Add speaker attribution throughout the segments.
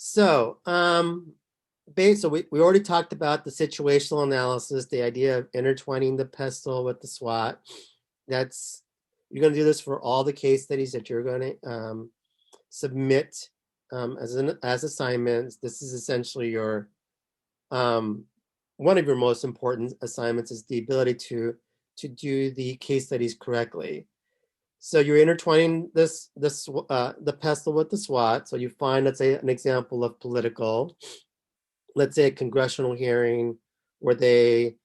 Speaker 1: So, so we already talked about the situational analysis, the idea of intertwining the pestle with the SWOT. That's you're going to do this for all the case studies that you're going to submit as assignments. This is essentially your one of your most important assignments is the ability to do the case studies correctly. So you're intertwining the pestle with the SWOT. So you find, let's say, an example of political, let's say a congressional hearing where they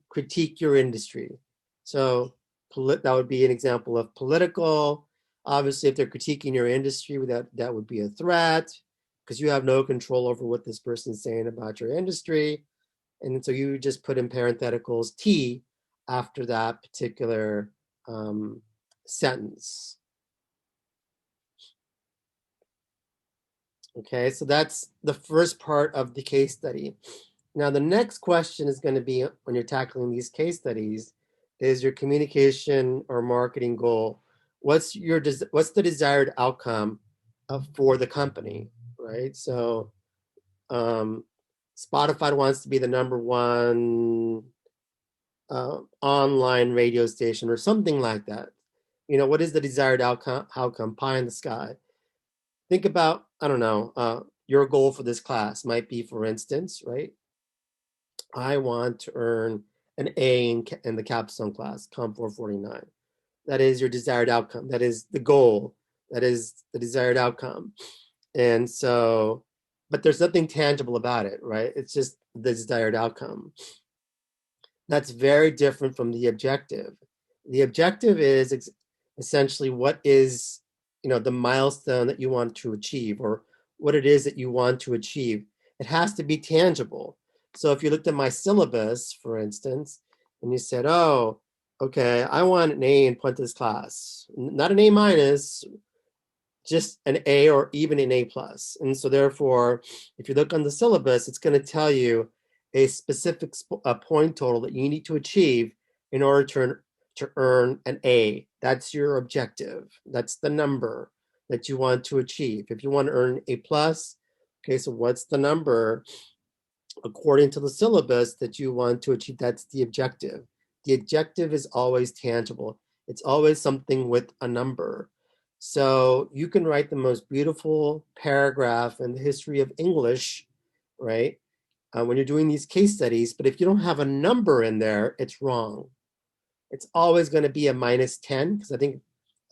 Speaker 1: critique your industry. So that would be an example of political. Obviously, if they're critiquing your industry, that would be a threat because you have no control over what this person's saying about your industry. And so you just put in parentheticals T after that particular sentence. Okay, so that's the first part of the case study. Now, the next question is going to be when you're tackling these case studies is your communication or marketing goal. What's the desired outcome for the company, right? So, Spotify wants to be the number one online radio station or something like that. What is the desired outcome? Pie in the sky. Think about, I don't know, your goal for this class might be, for instance, right? I want to earn an A in the capstone class, Com 449. That is your desired outcome. That is the goal. That is the desired outcome. And so, but there's nothing tangible about it, right? It's just the desired outcome. That's very different from the objective. The objective is essentially what is, the milestone that you want to achieve or what it is that you want to achieve. It has to be tangible. So if you looked at my syllabus, for instance, and you said, oh, okay, I want an A in Puente's class, not an A minus, just an A or even an A plus. And so therefore, if you look on the syllabus, it's going to tell you a specific point total that you need to achieve in order to earn an A. That's your objective. That's the number that you want to achieve. If you want to earn A plus, okay, so what's the number according to the syllabus that you want to achieve? That's the objective. The objective is always tangible. It's always something with a number. So you can write the most beautiful paragraph in the history of English, right? When you're doing these case studies, but if you don't have a number in there, it's wrong. It's always going to be a minus 10 because I think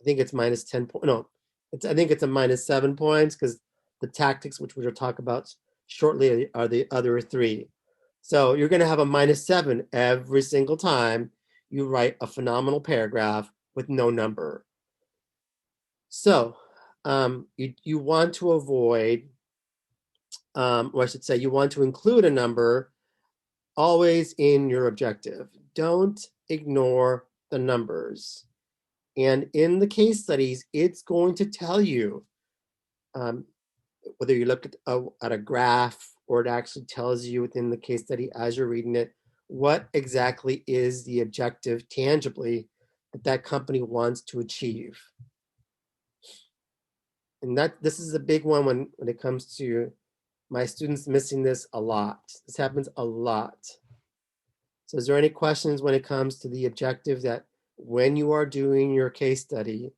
Speaker 1: it's minus 10 points. No, I think it's a minus 7 points because the tactics, which we'll talk about shortly, are the other three. So you're going to have a minus 7 every single time you write a phenomenal paragraph with no number. So you want to avoid, or I should say, you want to include a number always in your objective. Don't ignore the numbers. And in the case studies, it's going to tell you whether you look at a graph or it actually tells you within the case study as you're reading it, what exactly is the objective tangibly that company wants to achieve. And this is a big one when it comes to my students missing this a lot. This happens a lot. So is there any questions when it comes to the objective that when you are doing your case study,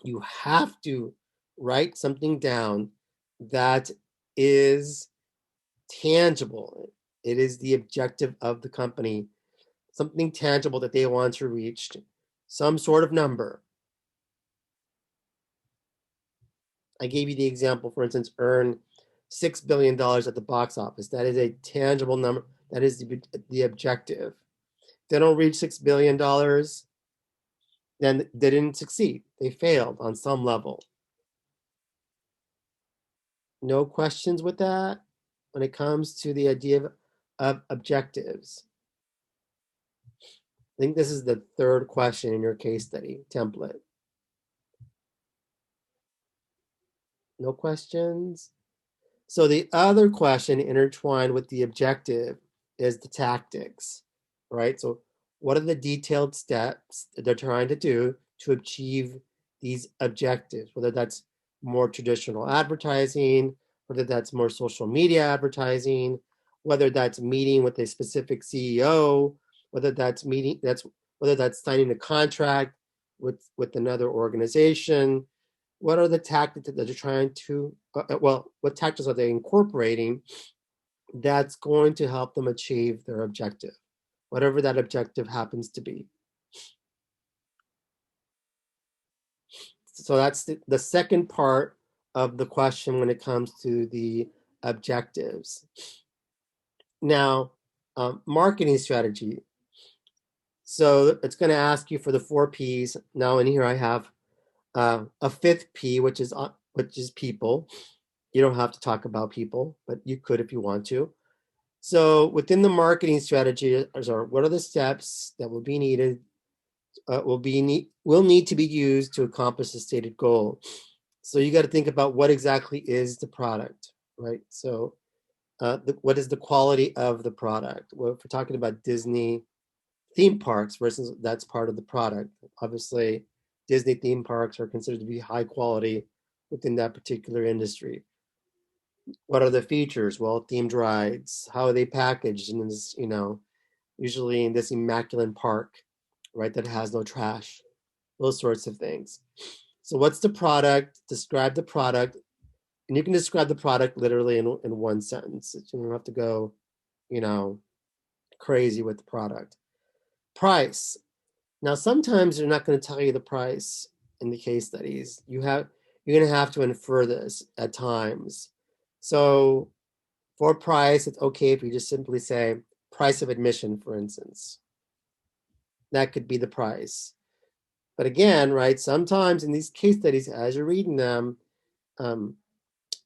Speaker 1: you have to write something down that is tangible? It is the objective of the company, something tangible that they want to reach, some sort of number. I gave you the example, for instance, earn $6 billion at the box office. That is a tangible number. That is the objective. If they don't reach $6 billion, then they didn't succeed. They failed on some level. No questions with that when it comes to the idea of objectives. I think this is the third question in your case study template. No questions? So the other question intertwined with the objective is the tactics, right? So what are the detailed steps that they're trying to do to achieve these objectives, whether that's more traditional advertising, whether that's more social media advertising, whether that's meeting with a specific CEO, whether that's signing a contract with another organization. What are the tactics that they're trying to, what tactics are they incorporating that's going to help them achieve their objective, whatever that objective happens to be. So that's the second part of the question when it comes to the objectives. Now, marketing strategy. So it's going to ask you for the 4 P's. Now in here I have a 5th P, which is people. You don't have to talk about people, but you could if you want to. So within the marketing strategy, what are the steps that will be needed, will need to be used to accomplish the stated goal? So you got to think about what exactly is the product, right? So what is the quality of the product? Well, if we're talking about Disney theme parks versus that's part of the product, obviously Disney theme parks are considered to be high quality within that particular industry. What are the features? Well, themed rides. How are they packaged in this, usually in this immaculate park, right, that has no trash, those sorts of things. So what's the product? Describe the product. And you can describe the product literally in one sentence. You don't have to go, crazy with the product. Price. Now, sometimes they're not going to tell you the price in the case studies. You're going to have to infer this at times. So for price, it's okay if you just simply say price of admission, for instance. That could be the price. But again, right, sometimes in these case studies, as you're reading them,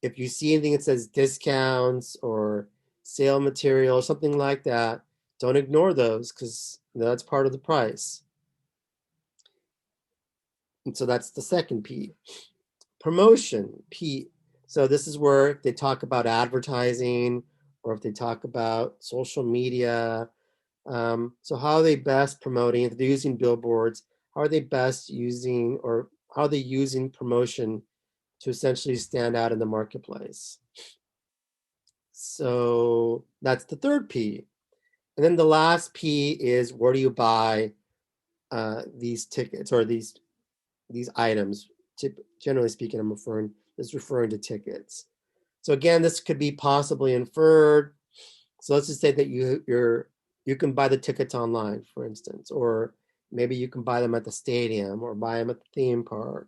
Speaker 1: if you see anything that says discounts or sale material or something like that, don't ignore those because that's part of the price. And so that's the second P. Promotion, P. So this is where they talk about advertising or if they talk about social media. So how are they best promoting? If they're using billboards, how are they best using, or how are they using promotion to essentially stand out in the marketplace? So that's the third P. And then the last P is where do you buy these tickets or these items? Generally speaking, I'm referring to tickets. So again, this could be possibly inferred. So let's just say that you can buy the tickets online, for instance, or maybe you can buy them at the stadium or buy them at the theme park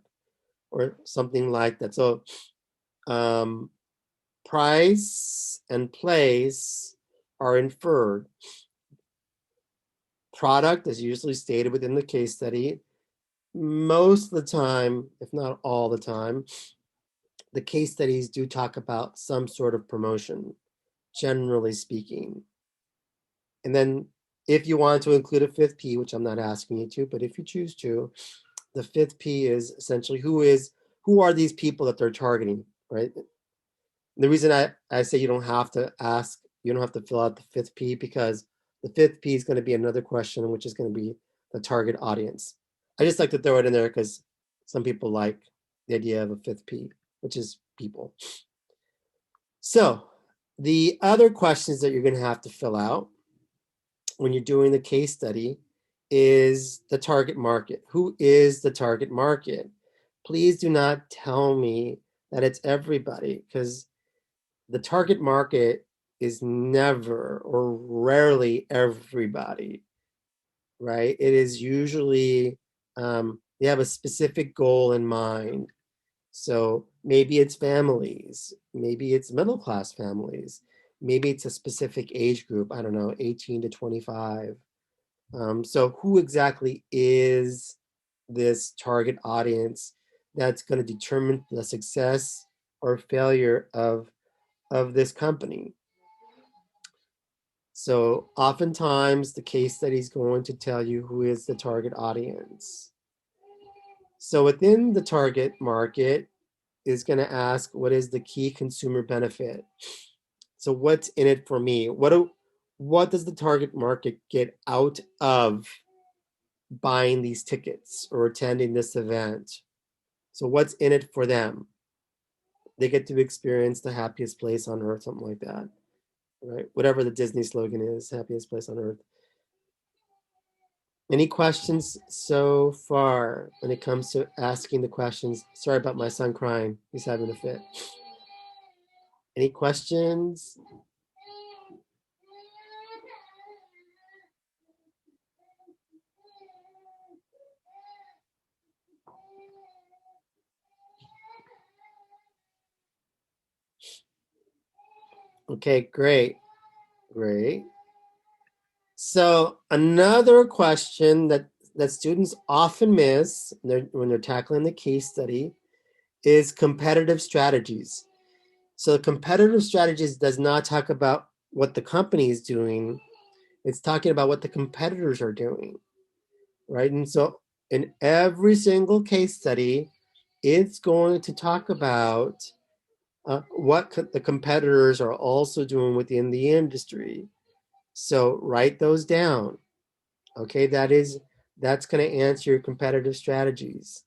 Speaker 1: or something like that. So price and place are inferred. Product is usually stated within the case study. Most of the time, if not all the time, the case studies do talk about some sort of promotion, generally speaking. And then if you want to include a 5th P, which I'm not asking you to, but if you choose to, the 5th P is essentially who are these people that they're targeting, right? The reason I say you don't have to fill out the 5th P because the 5th P is going to be another question, which is going to be the target audience. I just like to throw it in there because some people like the idea of a 5th P, which is people. So the other questions that you're going to have to fill out when you're doing the case study is the target market. Who is the target market? Please do not tell me that it's everybody, because the target market is never or rarely everybody, right? It is usually, they have a specific goal in mind. So maybe it's families, maybe it's middle class families, maybe it's a specific age group, I don't know, 18 to 25. So who exactly is this target audience that's going to determine the success or failure of this company? So oftentimes the case study is going to tell you who is the target audience. So within the target market is going to ask, what is the key consumer benefit? So what's in it for me? What does the target market get out of buying these tickets or attending this event? So what's in it for them? they get to experience the happiest place on earth, something like that, right? Whatever the Disney slogan is, happiest place on earth. Any questions so far when it comes to asking the questions? Sorry about my son crying. He's having a fit. Any questions? Okay, great. Great. So another question that students often miss when they're tackling the case study is competitive strategies. So competitive strategies does not talk about what the company is doing. It's talking about what the competitors are doing, right? And so in every single case study, it's going to talk about what the competitors are also doing within the industry. So write those down. Okay, that's going to answer your competitive strategies.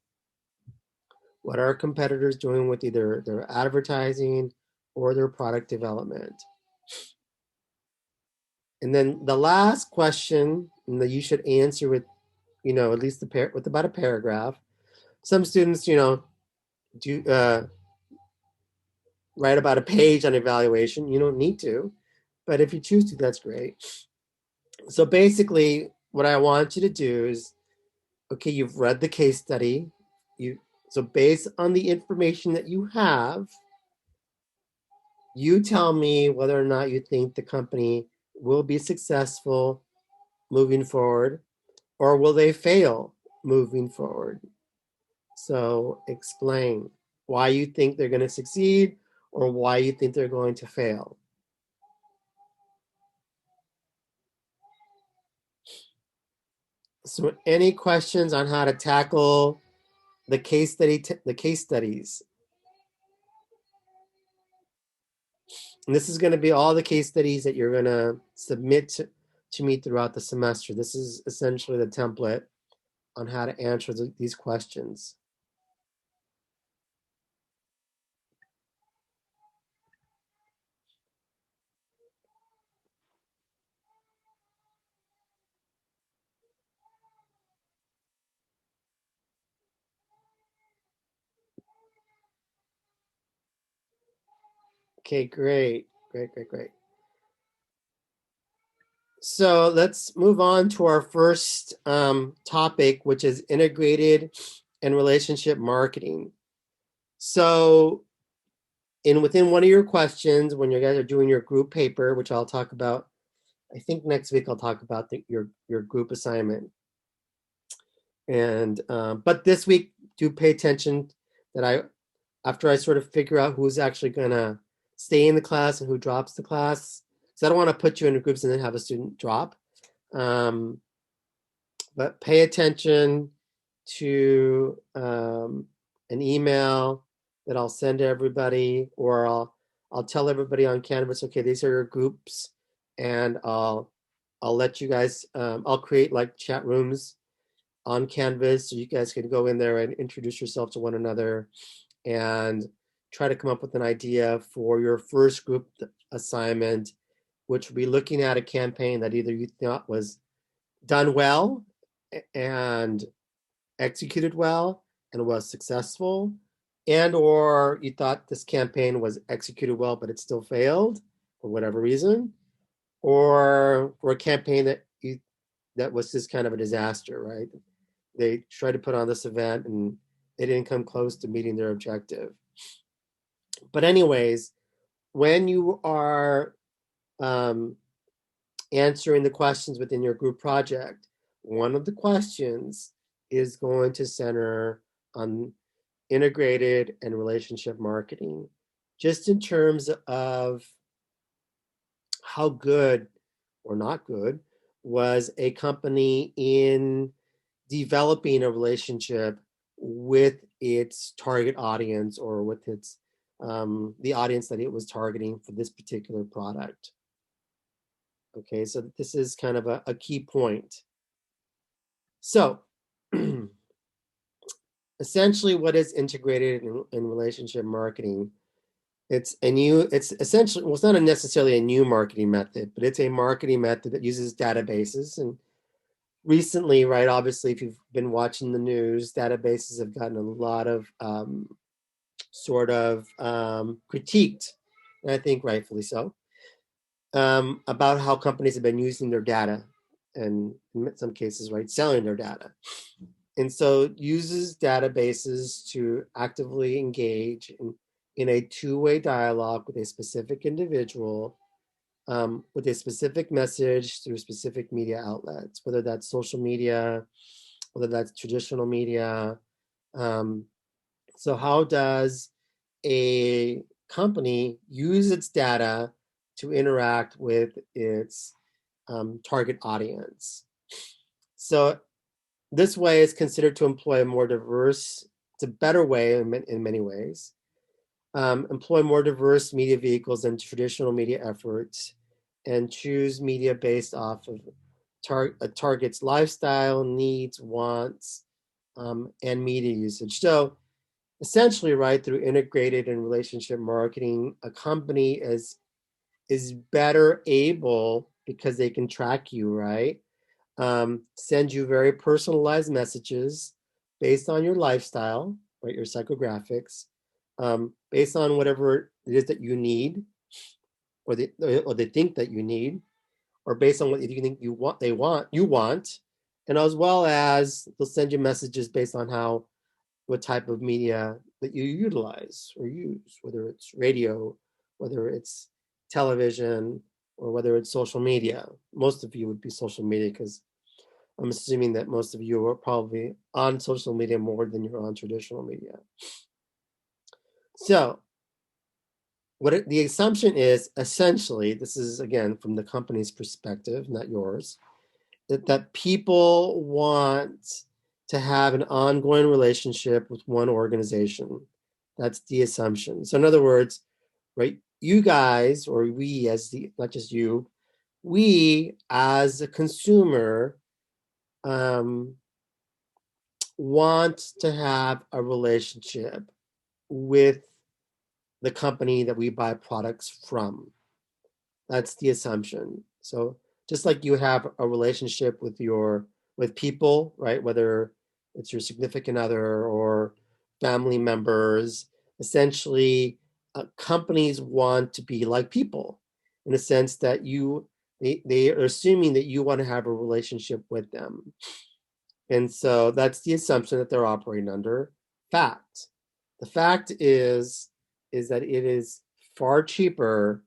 Speaker 1: What are competitors doing with either their advertising or their product development? And then the last question that you should answer with, at least with about a paragraph. Some students, do write about a page on evaluation. You don't need to, but if you choose to, that's great. So basically, what I want you to do is, okay, you've read the case study. So based on the information that you have, you tell me whether or not you think the company will be successful moving forward, or will they fail moving forward. So explain why you think they're going to succeed or why you think they're going to fail. So any questions on how to tackle the case studies? And this is going to be all the case studies that you're going to submit to me throughout the semester. This is essentially the template on how to answer these questions. Okay, great. Great. So let's move on to our first topic, which is integrated and relationship marketing. So within one of your questions, when you guys are doing your group paper, which I'll talk about, I think next week I'll talk about your group assignment. And but this week, do pay attention that after I sort of figure out who's actually gonna stay in the class and who drops the class. So I don't want to put you into groups and then have a student drop. But pay attention to an email that I'll send to everybody, or I'll tell everybody on Canvas, okay, these are your groups, and I'll let you guys. I'll create like chat rooms on Canvas so you guys can go in there and introduce yourself to one another and try to come up with an idea for your first group assignment, which will be looking at a campaign that either you thought was done well and executed well and was successful, and or you thought this campaign was executed well but it still failed for whatever reason, or a campaign that was just kind of a disaster, right? They tried to put on this event and they didn't come close to meeting their objective. But anyways, when you are answering the questions within your group project, one of the questions is going to center on integrated and relationship marketing, just in terms of how good or not good was a company in developing a relationship with its target audience, or with its the audience that it was targeting for this particular product. Okay, so this is kind of a key point. So essentially, what is integrated in relationship marketing? it's essentially, well, it's not necessarily a new marketing method, but it's a marketing method that uses databases. And recently, right, obviously, if you've been watching the news, databases have gotten a lot of critiqued, and I think rightfully so, about how companies have been using their data, and in some cases, right, selling their data. And so it uses databases to actively engage in a two-way dialogue with a specific individual, with a specific message through specific media outlets, whether that's social media, whether that's traditional media. Um, so how does a company use its data to interact with its target audience? So this way is considered to employ a more diverse, it's a better way in many ways, employ more diverse media vehicles than traditional media efforts, and choose media based off of a target's lifestyle, needs, wants, and media usage. So essentially, right, through integrated and relationship marketing, a company is better able, because they can track you, right? Send you very personalized messages based on your lifestyle, right? Your psychographics, based on whatever it is that you need, or they think that you need, or based on what you think you want, and as well as they'll send you messages based on what type of media that you utilize or use, whether it's radio, whether it's television, or whether it's social media. Most of you would be social media, because I'm assuming that most of you are probably on social media more than you're on traditional media. So the assumption is, essentially, this is again from the company's perspective, not yours, that people want to have an ongoing relationship with one organization. That's the assumption. So in other words, right, you guys, or we as not just you, we as a consumer, um, want to have a relationship with the company that we buy products from. That's the assumption. So just like you have a relationship with people, right? Whether it's your significant other or family members, essentially, companies want to be like people, in the sense that they are assuming that you want to have a relationship with them. And so that's the assumption that they're operating under. Fact. The fact is that it is far cheaper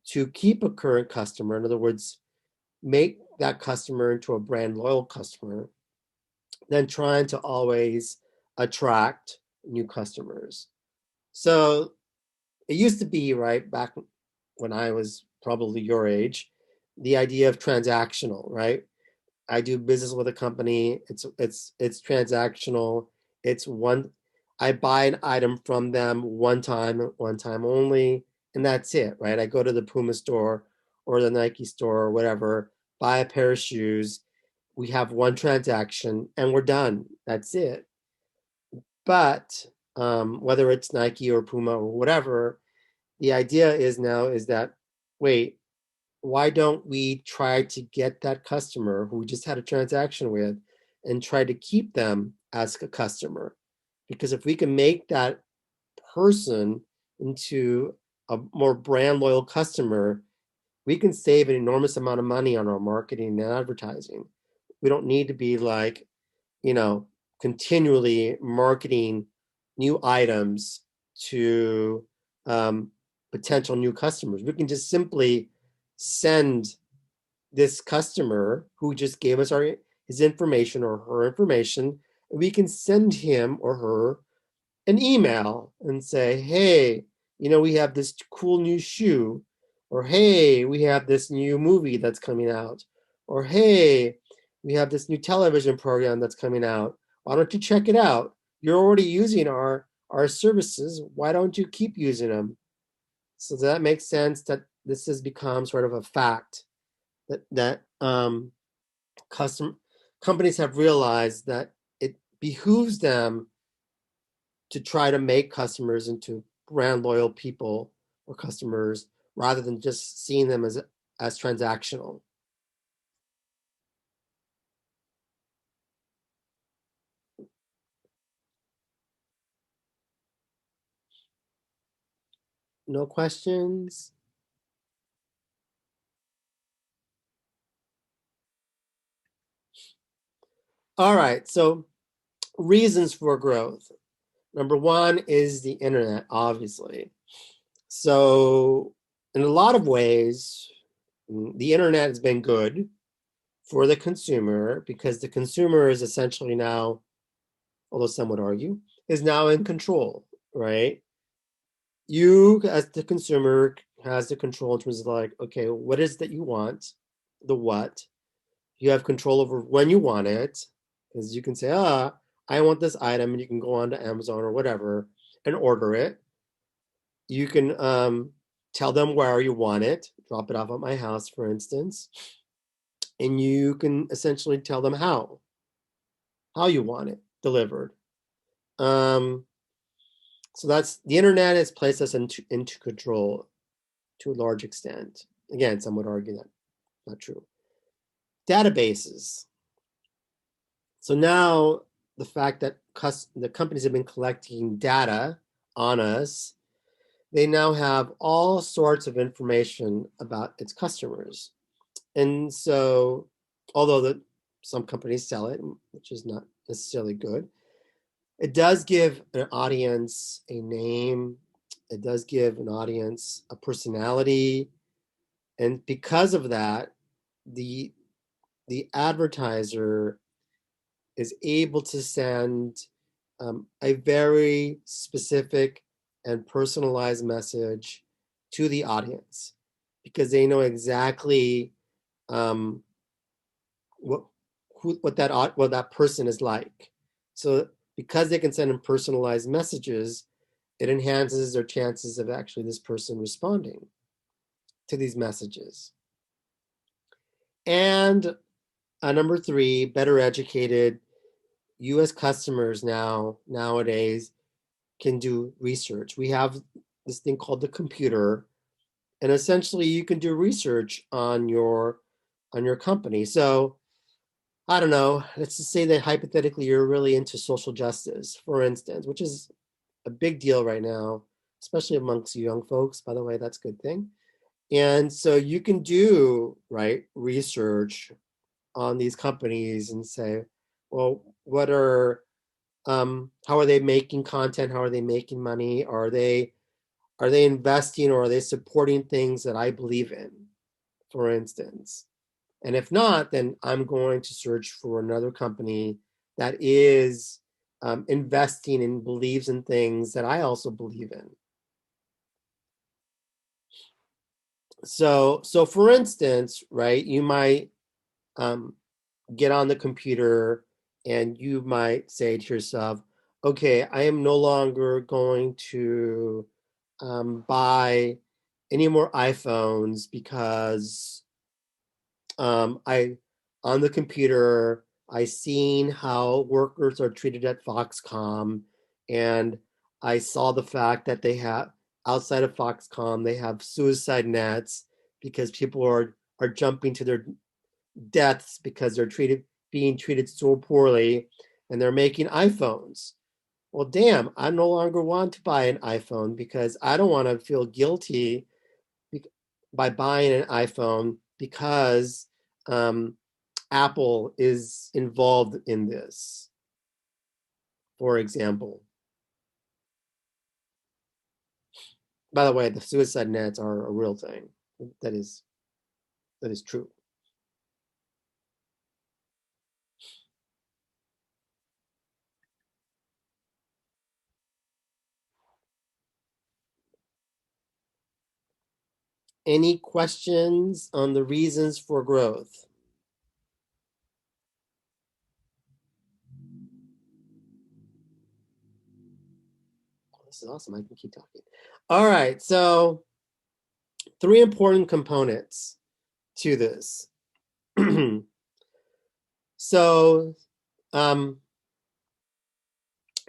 Speaker 1: to keep a current customer, in other words, make that customer into a brand loyal customer, than trying to always attract new customers. So it used to be, right, back when I was probably your age, the idea of transactional, right? I do business with a company. It's transactional. It's one. I buy an item from them one time only, and that's it, right? I go to the Puma store or the Nike store or whatever, buy a pair of shoes. We have one transaction, and we're done. That's it. But whether it's Nike or Puma or whatever, the idea is that, wait, why don't we try to get that customer who we just had a transaction with and try to keep them as a customer? Because if we can make that person into a more brand loyal customer, we can save an enormous amount of money on our marketing and advertising. We don't need to be like, you know, continually marketing new items to potential new customers. We can just simply send this customer who just gave us his information or her information, and we can send him or her an email and say, hey, we have this cool new shoe, or hey, we have this new movie that's coming out, or hey, we have this new television program that's coming out. Why don't you check it out? You're already using our services. Why don't you keep using them? So that makes sense that this has become sort of a fact that custom companies have realized that it behooves them to try to make customers into brand loyal people or customers rather than just seeing them as transactional. No questions? All right, so reasons for growth. Number one is the internet, obviously. So, in a lot of ways, the internet has been good for the consumer because the consumer is essentially now, although some would argue, is now in control, right? You, as the consumer, has the control in terms of like, okay, what is that you want, the what. You have control over when you want it, because you can say, I want this item, and you can go on to Amazon or whatever and order it. You can tell them where you want it, drop it off at my house, for instance, and you can essentially tell them how you want it delivered. Um, so that's the internet has placed us into control to a large extent. Again, some would argue that not true. Databases. So now the fact that the companies have been collecting data on us, they now have all sorts of information about its customers. And so, although some companies sell it, which is not necessarily good, it does give an audience a name. It does give an audience a personality. And because of that, the advertiser is able to send a very specific and personalized message to the audience because they know exactly um, what that person is like. So because they can send them personalized messages, it enhances their chances of actually this person responding to these messages. And number three, better educated U.S. customers nowadays can do research. We have this thing called the computer, and essentially you can do research on your company. So I don't know, let's just say that hypothetically you're really into social justice, for instance, which is a big deal right now, especially amongst young folks. By the way, that's a good thing. And so you can do research on these companies and say, well, how are they making content? How are they making money? Are they investing or are they supporting things that I believe in, for instance? And if not, then I'm going to search for another company that is investing and believes in things that I also believe in. So for instance, right, you might get on the computer and you might say to yourself, okay, I am no longer going to buy any more iPhones because I on the computer I seen how workers are treated at Foxconn, and I saw the fact that they have outside of Foxconn they have suicide nets because people are jumping to their deaths because they're being treated so poorly, and they're making iPhones. Well, damn, I no longer want to buy an iPhone because I don't want to feel guilty by buying an iPhone because um, Apple is involved in this, for example. By the way, the suicide nets are a real thing. That is true. Any questions on the reasons for growth? This is awesome. I can keep talking. All right. So, three important components to this. So, um,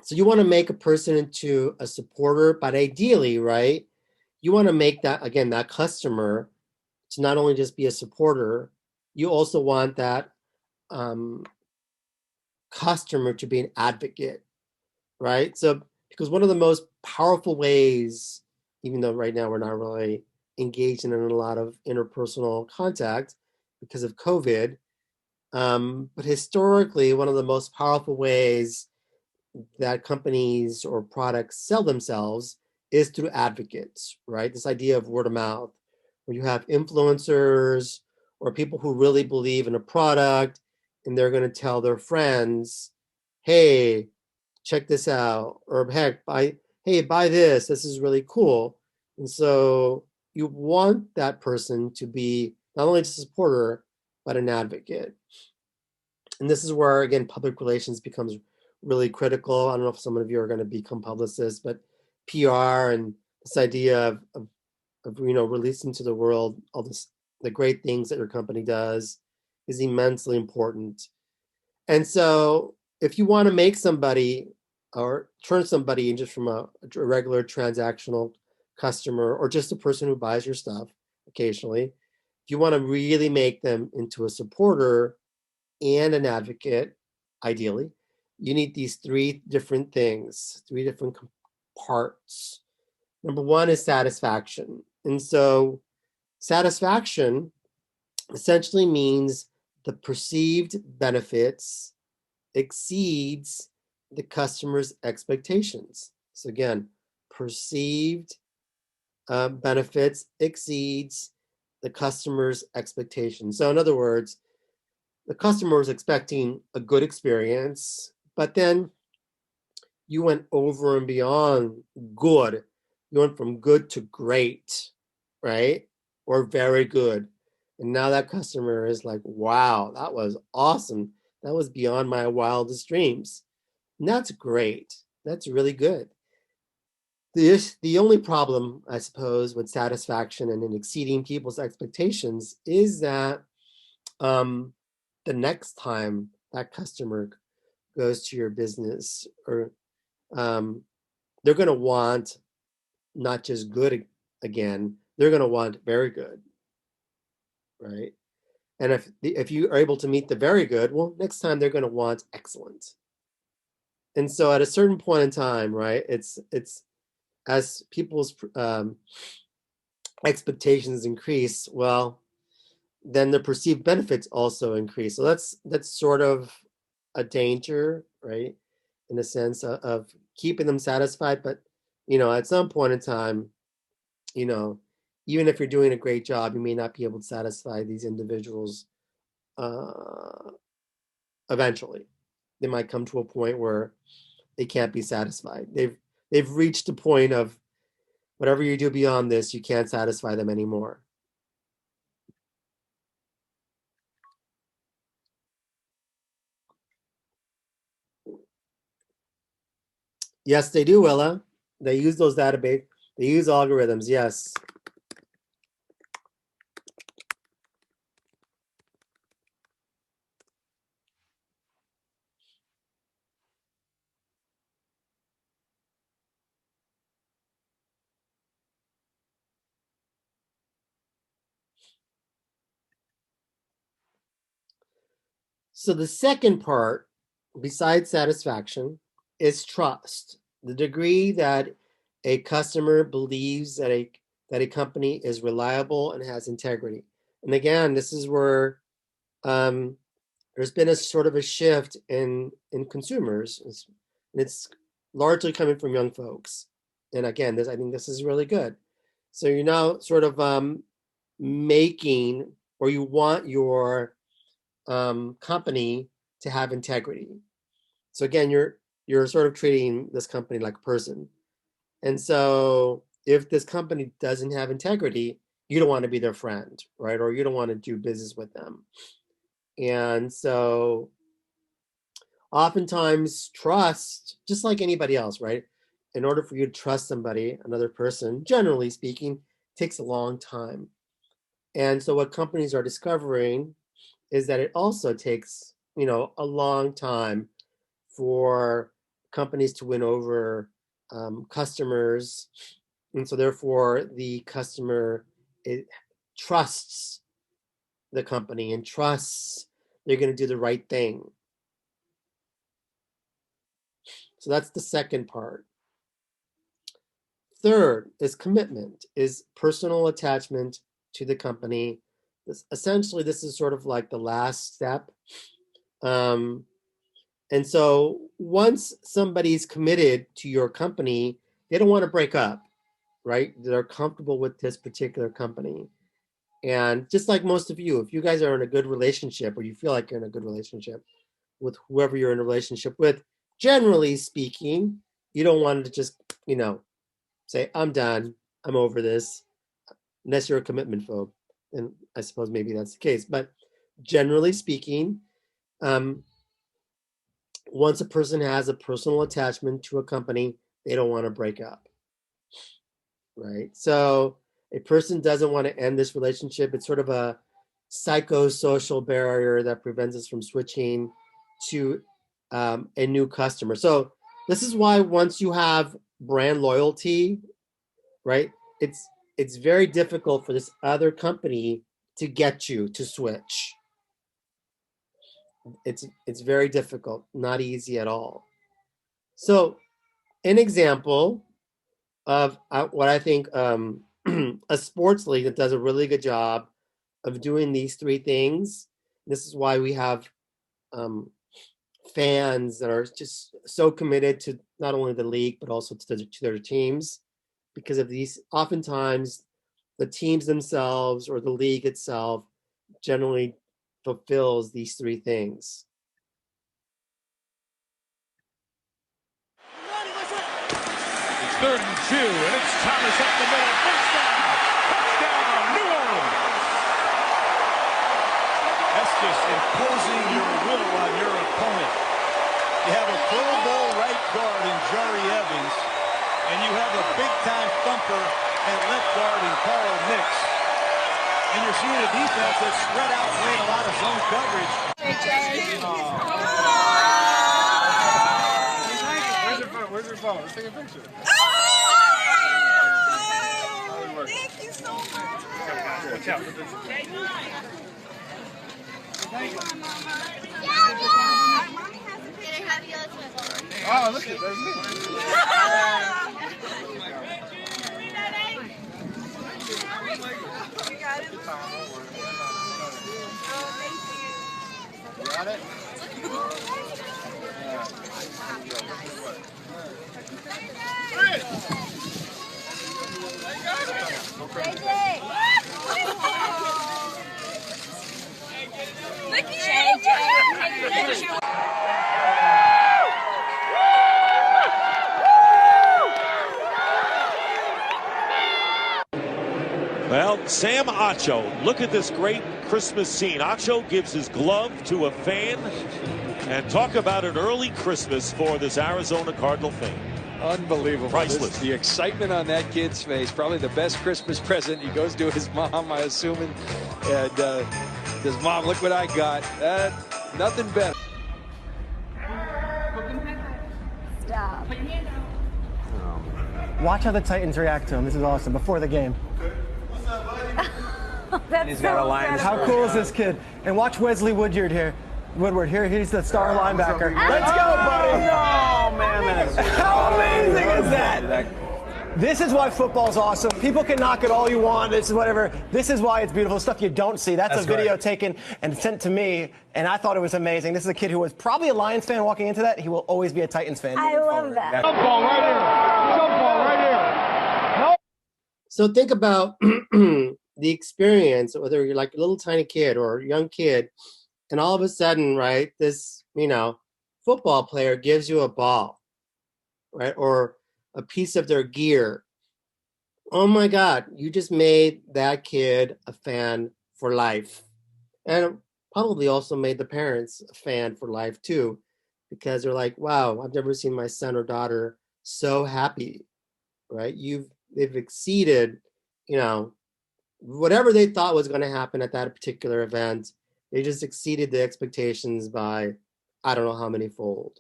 Speaker 1: So you want to make a person into a supporter, but ideally, right, you want to make that, again, that customer to not only just be a supporter, you also want that um, customer to be an advocate, right? So, because one of the most powerful ways, even though right now we're not really engaged in a lot of interpersonal contact because of COVID, but historically, one of the most powerful ways that companies or products sell themselves is through advocates, right? This idea of word of mouth, where you have influencers or people who really believe in a product and they're going to tell their friends, hey, check this out, or heck, buy this. This is really cool. And so you want that person to be not only just a supporter, but an advocate. And this is where, again, public relations becomes really critical. I don't know if some of you are going to become publicists, but PR and this idea of releasing to the world all the great things that your company does is immensely important. And so if you want to make somebody or turn somebody in just from a regular transactional customer or just a person who buys your stuff occasionally, if you want to really make them into a supporter and an advocate, ideally, you need these three different things, three different parts. Number one is satisfaction. And so satisfaction essentially means the perceived benefits exceeds the customer's expectations. So again, perceived benefits exceeds the customer's expectations. So in other words, the customer was expecting a good experience, but then you went over and beyond good. You went from good to great, right? Or very good. And now that customer is like, wow, that was awesome. That was beyond my wildest dreams. And that's great. That's really good. The only problem, I suppose, with satisfaction and in exceeding people's expectations is that um, the next time that customer goes to your business, or um, they're going to want not just good again, they're going to want very good, right? And if you are able to meet the very good, well, next time they're going to want excellent. And so at a certain point in time, right, it's as people's expectations increase, well, then the perceived benefits also increase. So that's sort of a danger, right? In the sense of keeping them satisfied. But at some point in time, you know, even if you're doing a great job, you may not be able to satisfy these individuals uh, eventually. They might come to a point where they can't be satisfied. They've reached a point of whatever you do beyond this, you can't satisfy them anymore. Yes, they do, Willa. They use those database. They use algorithms. Yes. So the second part, besides satisfaction, is trust. The degree that a customer believes that a company is reliable and has integrity. And again, this is where um, there's been a sort of a shift in consumers. It's largely coming from young folks. And again, I think this is really good. So you're now sort of making, or you want your company to have integrity. So again, you're sort of treating this company like a person. And so if this company doesn't have integrity, you don't want to be their friend, right? Or you don't want to do business with them. And so oftentimes trust, just like anybody else, right? In order for you to trust somebody, another person, generally speaking, takes a long time. And so what companies are discovering is that it also takes, a long time for companies to win over customers. And so therefore the customer trusts the company and trusts they're going to do the right thing. So that's the second part. Third is commitment, is personal attachment to the company. Essentially, this is sort of like the last step. And so once somebody's committed to your company, they don't want to break up, right? They're comfortable with this particular company. And just like most of you, if you guys are in a good relationship or you feel like you're in a good relationship with whoever you're in a relationship with, generally speaking, you don't want to just, say, I'm done, I'm over this, unless you're a commitment phobe. And I suppose maybe that's the case. But generally speaking, once a person has a personal attachment to a company, they don't want to break up, right? So a person doesn't want to end this relationship. It's sort of a psychosocial barrier that prevents us from switching to a new customer. So this is why once you have brand loyalty, right, it's very difficult for this other company to get you to switch. It's very difficult, not easy at all. So an example of what I think a sports league that does a really good job of doing these three things. This is why we have fans that are just so committed to not only the league, but also to their teams, because of these. Oftentimes, the teams themselves or the league itself generally fulfills these three things.
Speaker 2: It's 3rd and 2, and it's Thomas up the middle. First down. Touchdown, New Orleans.
Speaker 3: That's just imposing your will on your opponent. You have a Pro Bowl right guard in Jari Evans, and you have a big-time thumper at left guard in Carl Mix. And you're seeing a defense that's spread out, playing a lot of zone coverage.
Speaker 2: Where's your phone? Let's take a picture.
Speaker 4: Thank you so much.
Speaker 2: Watch out. Oh, look at there's me. Got it?
Speaker 5: Well, Sam Acho, look at this great Christmas scene. Acho gives his glove to a fan, and talk about an early Christmas for this Arizona Cardinal fan.
Speaker 6: Unbelievable.
Speaker 5: Priceless.
Speaker 6: The excitement on that kid's face, probably the best Christmas present. He goes to his mom, I assume, and says, Mom, look what I got. Nothing better.
Speaker 4: Stop.
Speaker 7: Watch how the Titans react to him. This is awesome. Before the game.
Speaker 4: That's so incredible.
Speaker 7: How cool is this kid? And watch Wesley Woodward here. He's the star linebacker. Let's go, buddy!
Speaker 6: Oh, man.
Speaker 7: How amazing is that? This is why football's awesome. People can knock it all you want. This is whatever. This is why it's beautiful. Stuff you don't see. That's a video taken and sent to me, and I thought it was amazing. This is a kid who was probably a Lions fan walking into that. He will always be a Titans fan.
Speaker 4: I love that.
Speaker 2: Jump ball right here. Jump ball right here. No.
Speaker 1: So think about the experience, whether you're like a little tiny kid or a young kid, and all of a sudden, right, this, football player gives you a ball, right, or a piece of their gear. Oh my God, you just made that kid a fan for life. And probably also made the parents a fan for life too, because they're like, wow, I've never seen my son or daughter so happy, right? They've exceeded, whatever they thought was going to happen at that particular event. They just exceeded the expectations by I don't know how many fold.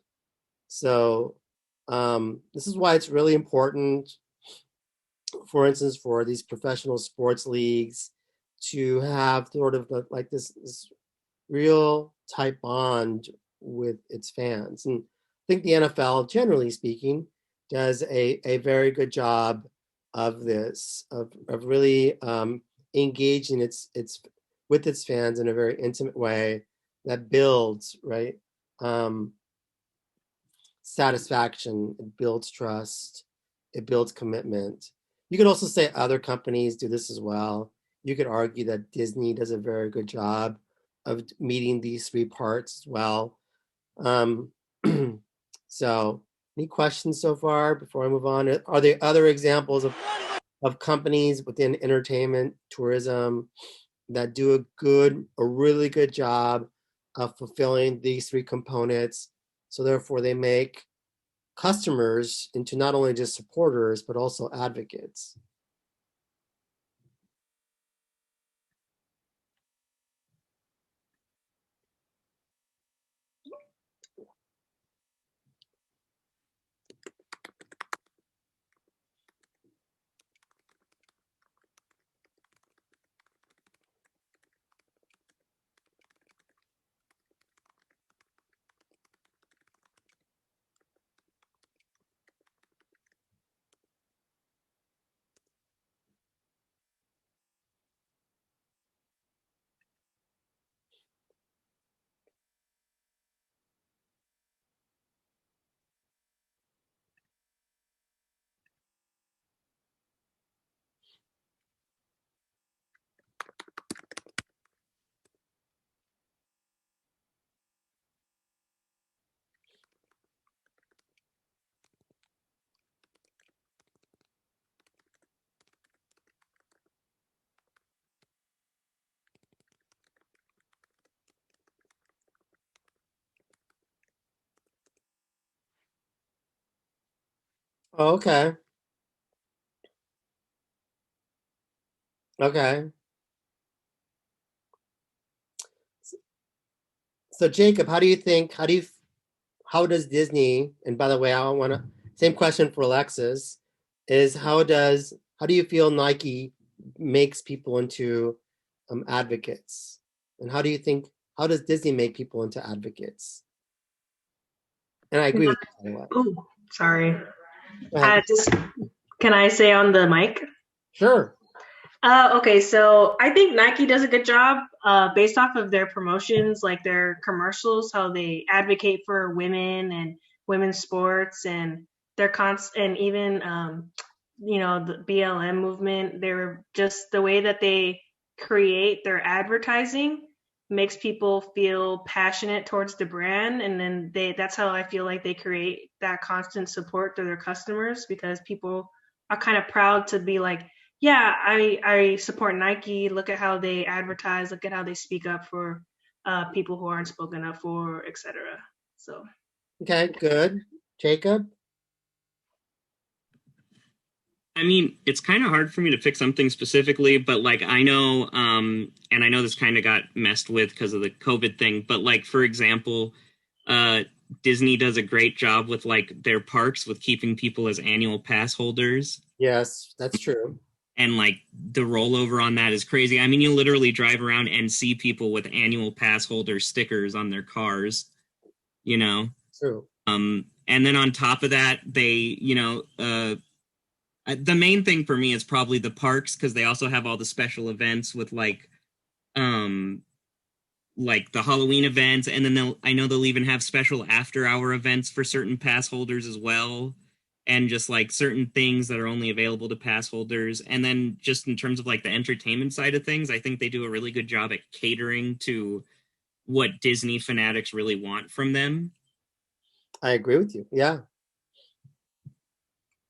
Speaker 1: So This is why it's really important, for instance, for these professional sports leagues to have sort of like this real tight bond with its fans. And I think the NFL, generally speaking, does a very good job of this, of really engaging its with its fans in a very intimate way that builds, right, satisfaction, it builds trust, it builds commitment. You could also say other companies do this as well. You could argue that Disney does a very good job of meeting these three parts as well. So, any questions so far before I move on? Are there other examples of companies within entertainment, tourism that do a really good job of fulfilling these three components? So therefore they make customers into not only just supporters, but also advocates. Oh, okay. Okay. So Jacob, how does Disney, and by the way, I want to, same question for Alexis, is how do you feel Nike makes people into advocates? And how does Disney make people into advocates? And I agree with you, by the way.
Speaker 8: Oh, sorry.
Speaker 1: Go ahead.
Speaker 8: Can I say on the mic?
Speaker 1: Sure.
Speaker 8: Okay, so I think Nike does a good job based off of their promotions, like their commercials, how they advocate for women and women's sports and their and even the BLM movement. They're just the way that they create their advertising makes people feel passionate towards the brand, and then that's how I feel like they create that constant support to their customers, because people are kind of proud to be like, yeah, I support Nike. Look at how they advertise. Look at how they speak up for people who aren't spoken up for, etc. So.
Speaker 1: Okay, good. Jacob?
Speaker 9: I mean, it's kind of hard for me to pick something specifically, but like I know, and I know this kind of got messed with because of the COVID thing, but like, for example, Disney does a great job with like their parks with keeping people as annual pass holders.
Speaker 1: Yes, that's true.
Speaker 9: And like the rollover on that is crazy. I mean, you literally drive around and see people with annual pass holder stickers on their cars, you know?
Speaker 1: True.
Speaker 9: And then on top of that, they, the main thing for me is probably the parks, because they also have all the special events with like the Halloween events, and then I know they'll even have special after-hour events for certain pass holders as well, and just like certain things that are only available to pass holders. And then just in terms of like the entertainment side of things, I think they do a really good job at catering to what Disney fanatics really want from them.
Speaker 1: I agree with you. Yeah.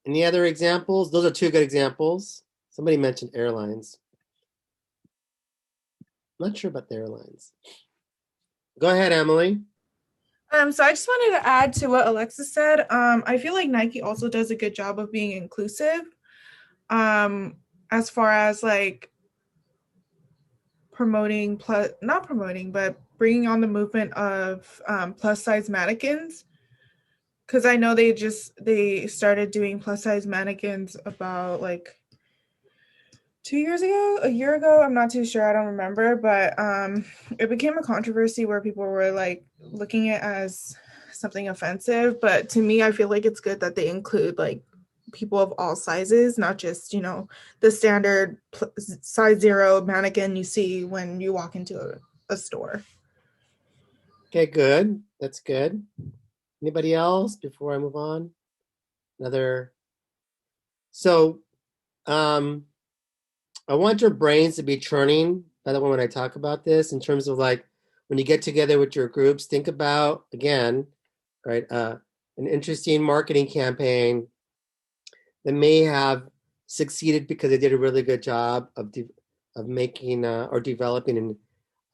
Speaker 1: Any other examples? Those are two good examples. Somebody mentioned airlines. I'm not sure about the airlines. Go ahead, Emily.
Speaker 10: So I just wanted to add to what Alexis said. I feel like Nike also does a good job of being inclusive, as far as like not promoting, but bringing on the movement of plus size mannequins. because I know they started doing plus size mannequins about like 2 years ago, a year ago. I'm not too sure. I don't remember, but it became a controversy where people were like looking at it as something offensive. But to me, I feel like it's good that they include like people of all sizes, not just, you know, the standard size 0 mannequin you see when you walk into a store.
Speaker 1: Okay, good. That's good. Anybody else before I move on? So, I want your brains to be churning, by the way, when I talk about this, in terms of like, when you get together with your groups, think about, again, right, an interesting marketing campaign that may have succeeded because they did a really good job of making or developing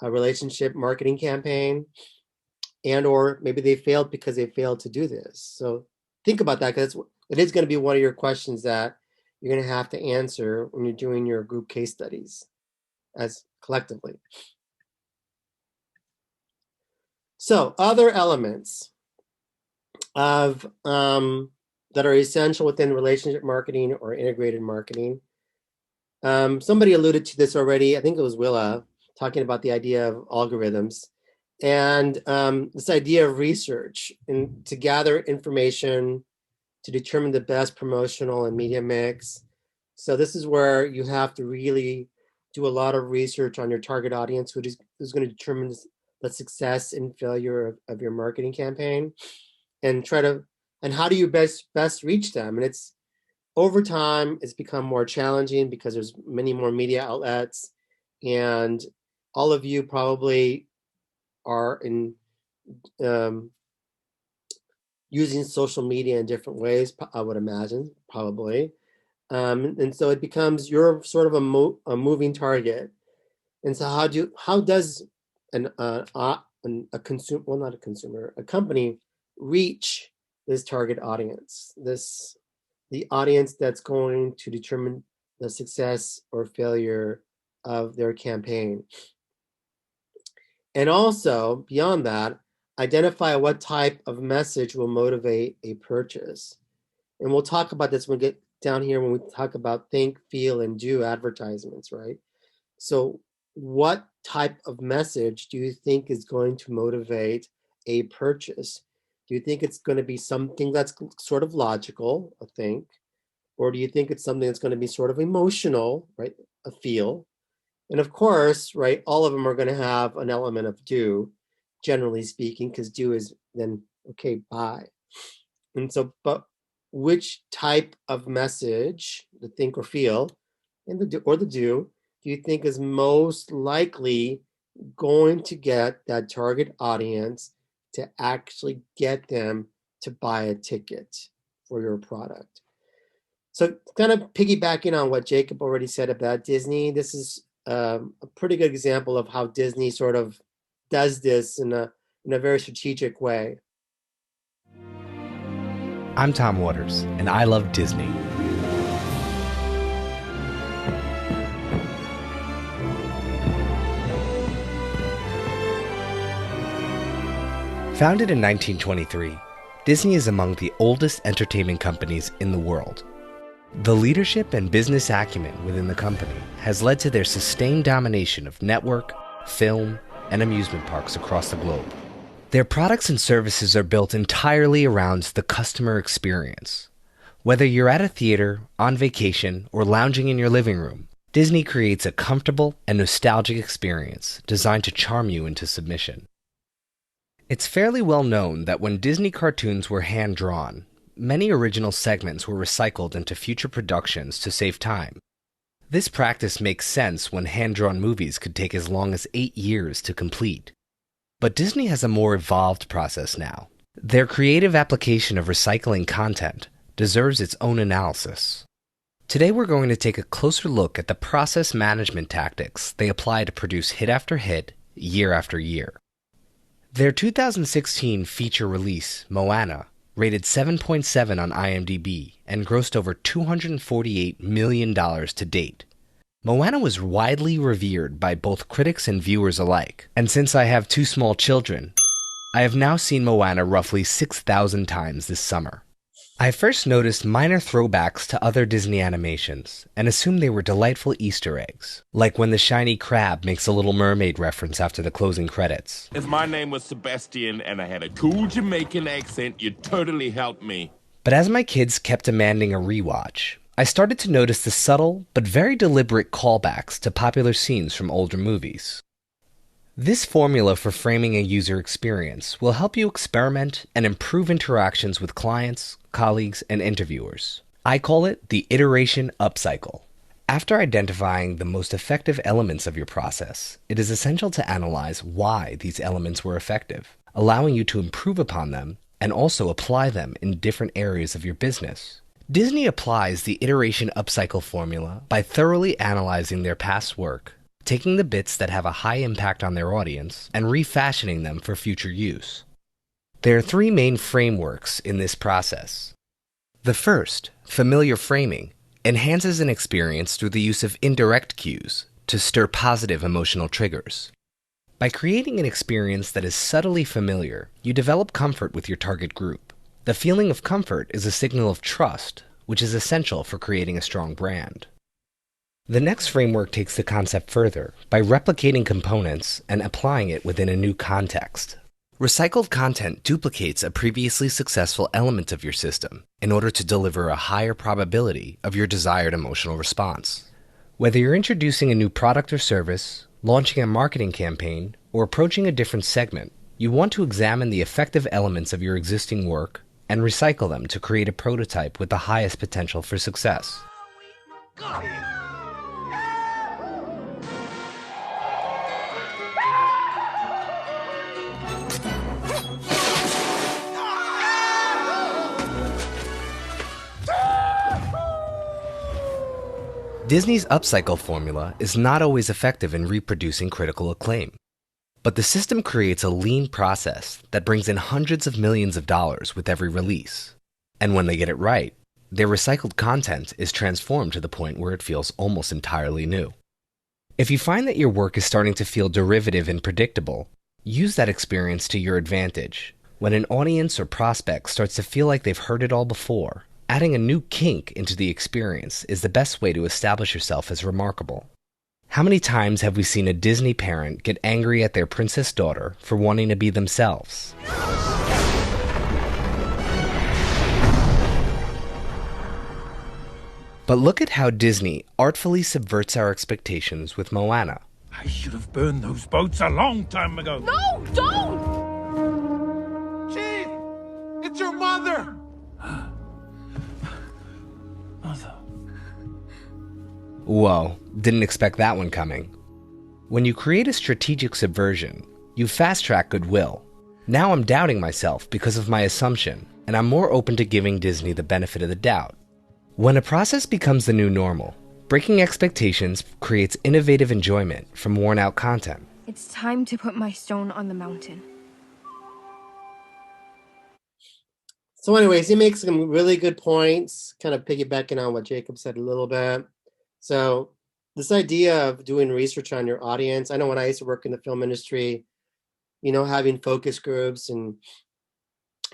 Speaker 1: a relationship marketing campaign, and or maybe they failed because they failed to do this. So think about that, because it is going to be one of your questions that you're going to have to answer when you're doing your group case studies as collectively. So other elements of that are essential within relationship marketing or integrated marketing. Somebody alluded to this already. I think it was Willa talking about the idea of algorithms and this idea of research and to gather information to determine the best promotional and media mix. So this is where you have to really do a lot of research on your target audience, who's going to determine the success and failure of your marketing campaign, and how do you best reach them. And it's over time, it's become more challenging because there's many more media outlets, and all of you probably are in using social media in different ways, I would imagine, probably. And so it becomes, you're sort of a moving target. And so how does a company reach this target audience, the audience that's going to determine the success or failure of their campaign? And also, beyond that, identify what type of message will motivate a purchase. And we'll talk about this when we get down here when we talk about think, feel, and do advertisements, right? So what type of message do you think is going to motivate a purchase? Do you think it's going to be something that's sort of logical, a think? Or do you think it's something that's going to be sort of emotional, right? A feel? And of course, right, all of them are going to have an element of do, generally speaking, because do is then, okay, buy. And so, but which type of message, the think or feel, and the do you think is most likely going to get that target audience to actually get them to buy a ticket for your product? So kind of piggybacking on what Jacob already said about Disney, this is a pretty good example of how Disney sort of does this in a very strategic way.
Speaker 11: I'm Tom Waters, and I love Disney. Founded in 1923, Disney is among the oldest entertainment companies in the world. The leadership and business acumen within the company has led to their sustained domination of network, film, and amusement parks across the globe. Their products and services are built entirely around the customer experience. Whether you're at a theater, on vacation, or lounging in your living room, Disney creates a comfortable and nostalgic experience designed to charm you into submission. It's fairly well known that when Disney cartoons were hand-drawn, many original segments were recycled into future productions to save time. This practice makes sense when hand-drawn movies could take as long as 8 years to complete. But Disney has a more evolved process now. Their creative application of recycling content deserves its own analysis. Today we're going to take a closer look at the process management tactics they apply to produce hit after hit, year after year. Their 2016 feature release, Moana, rated 7.7 on IMDb and grossed over $248 million to date. Moana was widely revered by both critics and viewers alike, and since I have 2 small children, I have now seen Moana roughly 6,000 times this summer. I first noticed minor throwbacks to other Disney animations and assumed they were delightful Easter eggs, like when the shiny crab makes a Little Mermaid reference after the closing credits.
Speaker 2: If my name was Sebastian and I had a cool Jamaican accent, you'd totally help me.
Speaker 11: But as my kids kept demanding a rewatch, I started to notice the subtle but very deliberate callbacks to popular scenes from older movies. This formula for framing a user experience will help you experiment and improve interactions with clients, colleagues, and interviewers. I call it the iteration upcycle. After identifying the most effective elements of your process, it is essential to analyze why these elements were effective, allowing you to improve upon them and also apply them in different areas of your business. Disney applies the iteration upcycle formula by thoroughly analyzing their past work, taking the bits that have a high impact on their audience and refashioning them for future use. There are three main frameworks in this process. The first, familiar framing, enhances an experience through the use of indirect cues to stir positive emotional triggers. By creating an experience that is subtly familiar, you develop comfort with your target group. The feeling of comfort is a signal of trust, which is essential for creating a strong brand. The next framework takes the concept further by replicating components and applying it within a new context. Recycled content duplicates a previously successful element of your system in order to deliver a higher probability of your desired emotional response. Whether you're introducing a new product or service, launching a marketing campaign, or approaching a different segment, you want to examine the effective elements of your existing work and recycle them to create a prototype with the highest potential for success. Disney's upcycle formula is not always effective in reproducing critical acclaim, but the system creates a lean process that brings in hundreds of millions of dollars with every release. And when they get it right, their recycled content is transformed to the point where it feels almost entirely new. If you find that your work is starting to feel derivative and predictable, use that experience to your advantage. When an audience or prospect starts to feel like they've heard it all before, adding a new kink into the experience is the best way to establish yourself as remarkable. How many times have we seen a Disney parent get angry at their princess daughter for wanting to be themselves? But look at how Disney artfully subverts our expectations with Moana.
Speaker 2: I should have burned those boats a long time ago.
Speaker 4: No, don't!
Speaker 2: Chief! It's your mother!
Speaker 11: Whoa, didn't expect that one coming. When you create a strategic subversion, you fast-track goodwill. Now I'm doubting myself because of my assumption, and I'm more open to giving Disney the benefit of the doubt. When a process becomes the new normal, breaking expectations creates innovative enjoyment from worn-out content.
Speaker 12: It's time to put my stone on the mountain.
Speaker 1: So anyways, he makes some really good points, kind of piggybacking on what Jacob said a little bit. So this idea of doing research on your audience, I know when I used to work in the film industry, having focus groups and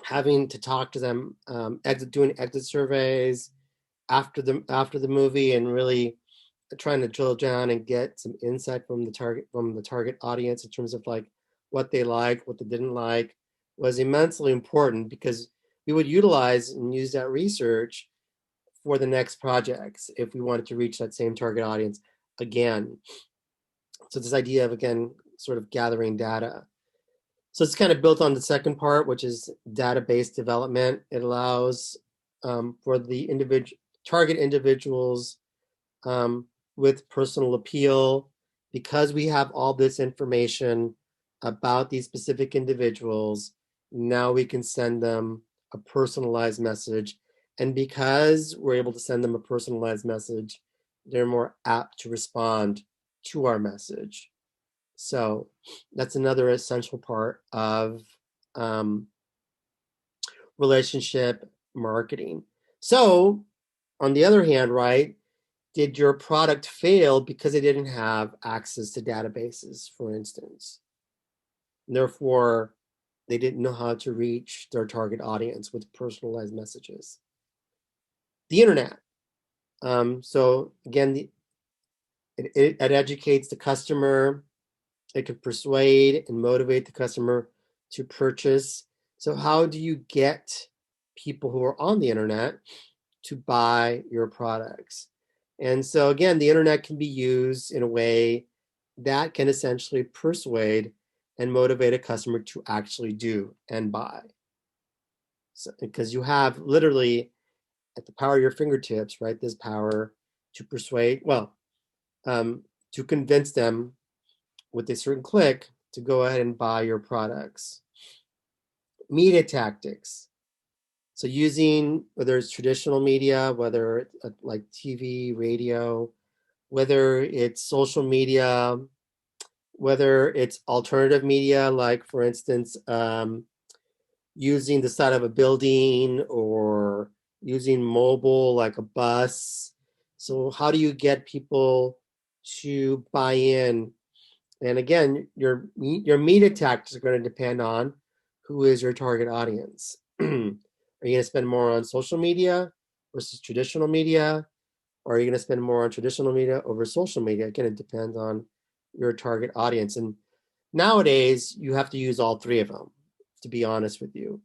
Speaker 1: having to talk to them, doing exit surveys after the movie, and really trying to drill down and get some insight from the target audience in terms of like what they liked, what they didn't like, was immensely important, because we would utilize and use that research for the next projects if we wanted to reach that same target audience again. So this idea of, again, sort of gathering data. So it's kind of built on the second part, which is database development. It allows for the target individuals with personal appeal, because we have all this information about these specific individuals. Now we can send them a personalized message. And because we're able to send them a personalized message, they're more apt to respond to our message. So that's another essential part of relationship marketing. So on the other hand, right, did your product fail because it didn't have access to databases, for instance? And therefore, they didn't know how to reach their target audience with personalized messages. The internet. So again, it educates the customer. It can persuade and motivate the customer to purchase. So how do you get people who are on the internet to buy your products? And so again, the internet can be used in a way that can essentially persuade and motivate a customer to actually do and buy. So, because you have literally at the power of your fingertips, right? This power to persuade, to convince them with a certain click to go ahead and buy your products. Media tactics. So using, whether it's traditional media, whether it's like TV, radio, whether it's social media, whether it's alternative media, like for instance, using the side of a building or using mobile like a bus. So how do you get people to buy in? And again, your media tactics are going to depend on who is your target audience. Are you going to spend more on social media versus traditional media? Or are you going to spend more on traditional media over social media? Again, it depends on your target audience. And nowadays, you have to use all three of them, to be honest with you.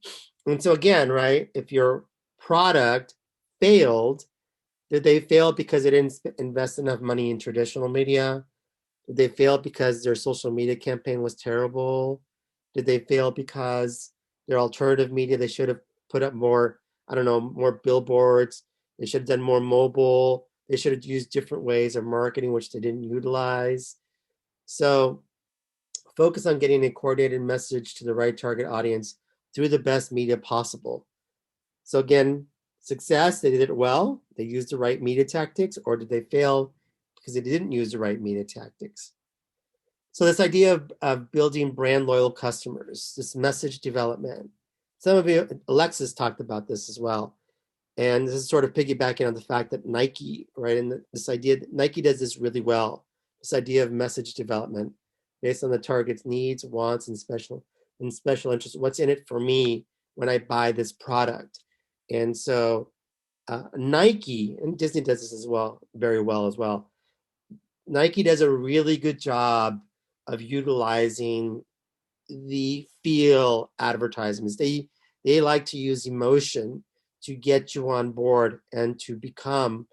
Speaker 1: And so again, right, if your product failed, did they fail because they didn't invest enough money in traditional media? Did they fail because their social media campaign was terrible? Did they fail because their alternative media, they should have put up more, more billboards. They should have done more mobile. They should have used different ways of marketing, which they didn't utilize. So focus on getting a coordinated message to the right target audience through the best media possible. So again, success, they did it well. They used the right media tactics, or did they fail because they didn't use the right media tactics? So this idea of building brand loyal customers, this message development. Some of you, Alexis talked about this as well. And this is sort of piggybacking on the fact that Nike, right, and this idea that Nike does this really well, this idea of message development based on the target's needs, wants, and special interests. What's in it for me when I buy this product? And so Nike, and Disney does this as well, very well as well. Nike does a really good job of utilizing the feel advertisements. They like to use emotion to get you on board and to become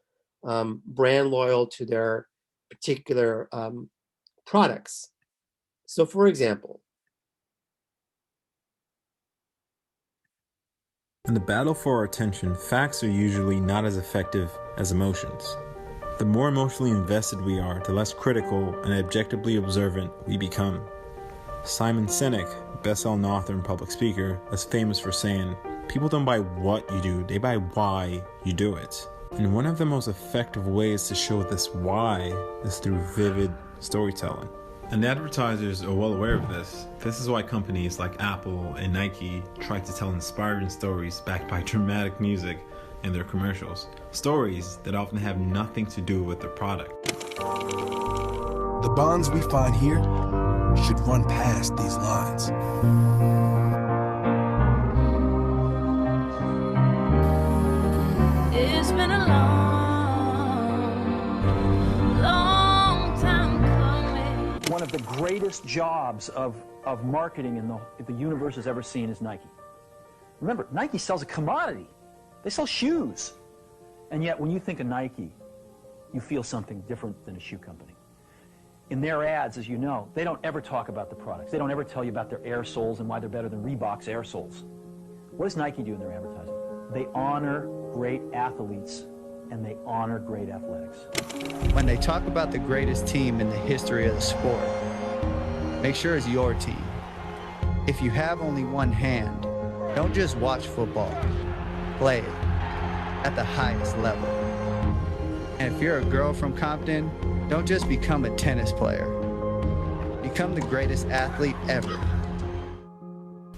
Speaker 1: brand loyal to their particular products. So for example,
Speaker 13: in the battle for our attention, facts are usually not as effective as emotions. The more emotionally invested we are, the less critical and objectively observant we become. Simon Sinek, best-selling author and public speaker, is famous for saying, "People don't buy what you do, they buy why you do it." And one of the most effective ways to show this why is through vivid storytelling. And advertisers are well aware of this. This is why companies like Apple and Nike try to tell inspiring stories backed by dramatic music in their commercials. Stories that often have nothing to do with the product.
Speaker 14: The bonds we find here should run past these lines.
Speaker 4: It's been a long time coming.
Speaker 15: One of the greatest jobs of marketing in the universe has ever seen is Nike. Remember, Nike sells a commodity. They sell shoes. And yet, when you think of Nike, you feel something different than a shoe company. In their ads, as you know, they don't ever talk about the products. They don't ever tell you about their air soles and why they're better than Reebok's air soles. What does Nike do in their advertising? They honor great athletes and they honor great athletics.
Speaker 16: When they talk about the greatest team in the history of the sport, make sure it's your team. If you have only one hand, don't just watch football. Play it at the highest level. And if you're a girl from Compton, don't just become a tennis player. Become the greatest athlete ever.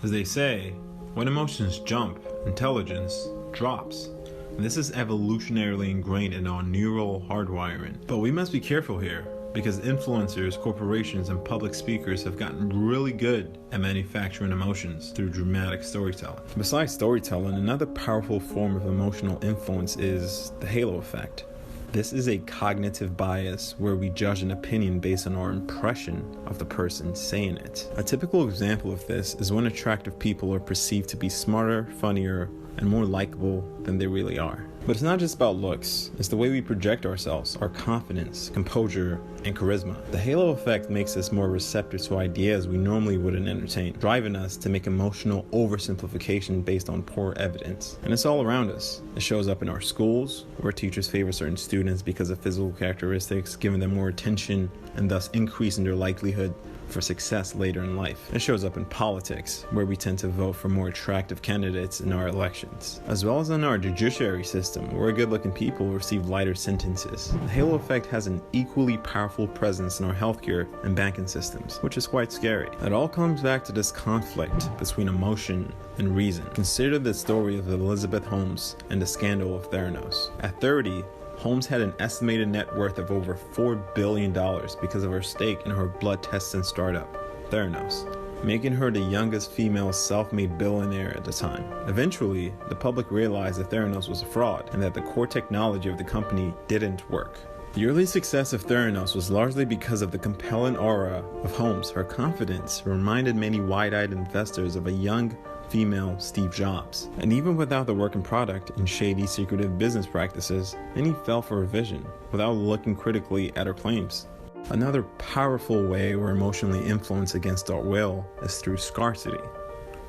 Speaker 13: As they say, when emotions jump, intelligence drops. And this is evolutionarily ingrained in our neural hardwiring. But we must be careful here. because influencers, corporations, and public speakers have gotten really good at manufacturing emotions through dramatic storytelling. Besides storytelling, another powerful form of emotional influence is the halo effect. This is a cognitive bias where we judge an opinion based on our impression of the person saying it. A typical example of this is when attractive people are perceived to be smarter, funnier, and more likable than they really are. But it's not just about looks, it's the way we project ourselves, our confidence, composure, and charisma. The halo effect makes us more receptive to ideas we normally wouldn't entertain, driving us to make emotional oversimplification based on poor evidence. And it's all around us. It shows up in our schools, where teachers favor certain students because of physical characteristics, giving them more attention and thus increasing their likelihood for success later in life. It shows up in politics, where we tend to vote for more attractive candidates in our elections, as well as in our judiciary system, where good-looking people receive lighter sentences. The halo effect has an equally powerful presence in our healthcare and banking systems, which is quite scary. It all comes back to this conflict between emotion and reason. Consider the story of Elizabeth Holmes and the scandal of Theranos. At 30, Holmes had an estimated net worth of over $4 billion because of her stake in her blood testing startup, Theranos, making her the youngest female self-made billionaire at the time. Eventually, the public realized that Theranos was a fraud and that the core technology of the company didn't work. The early success of Theranos was largely because of the compelling aura of Holmes. Her confidence reminded many wide-eyed investors of a young female Steve Jobs. And even without the working product and shady secretive business practices, many fell for her vision without looking critically at her claims. Another powerful way we're emotionally influenced against our will is through scarcity,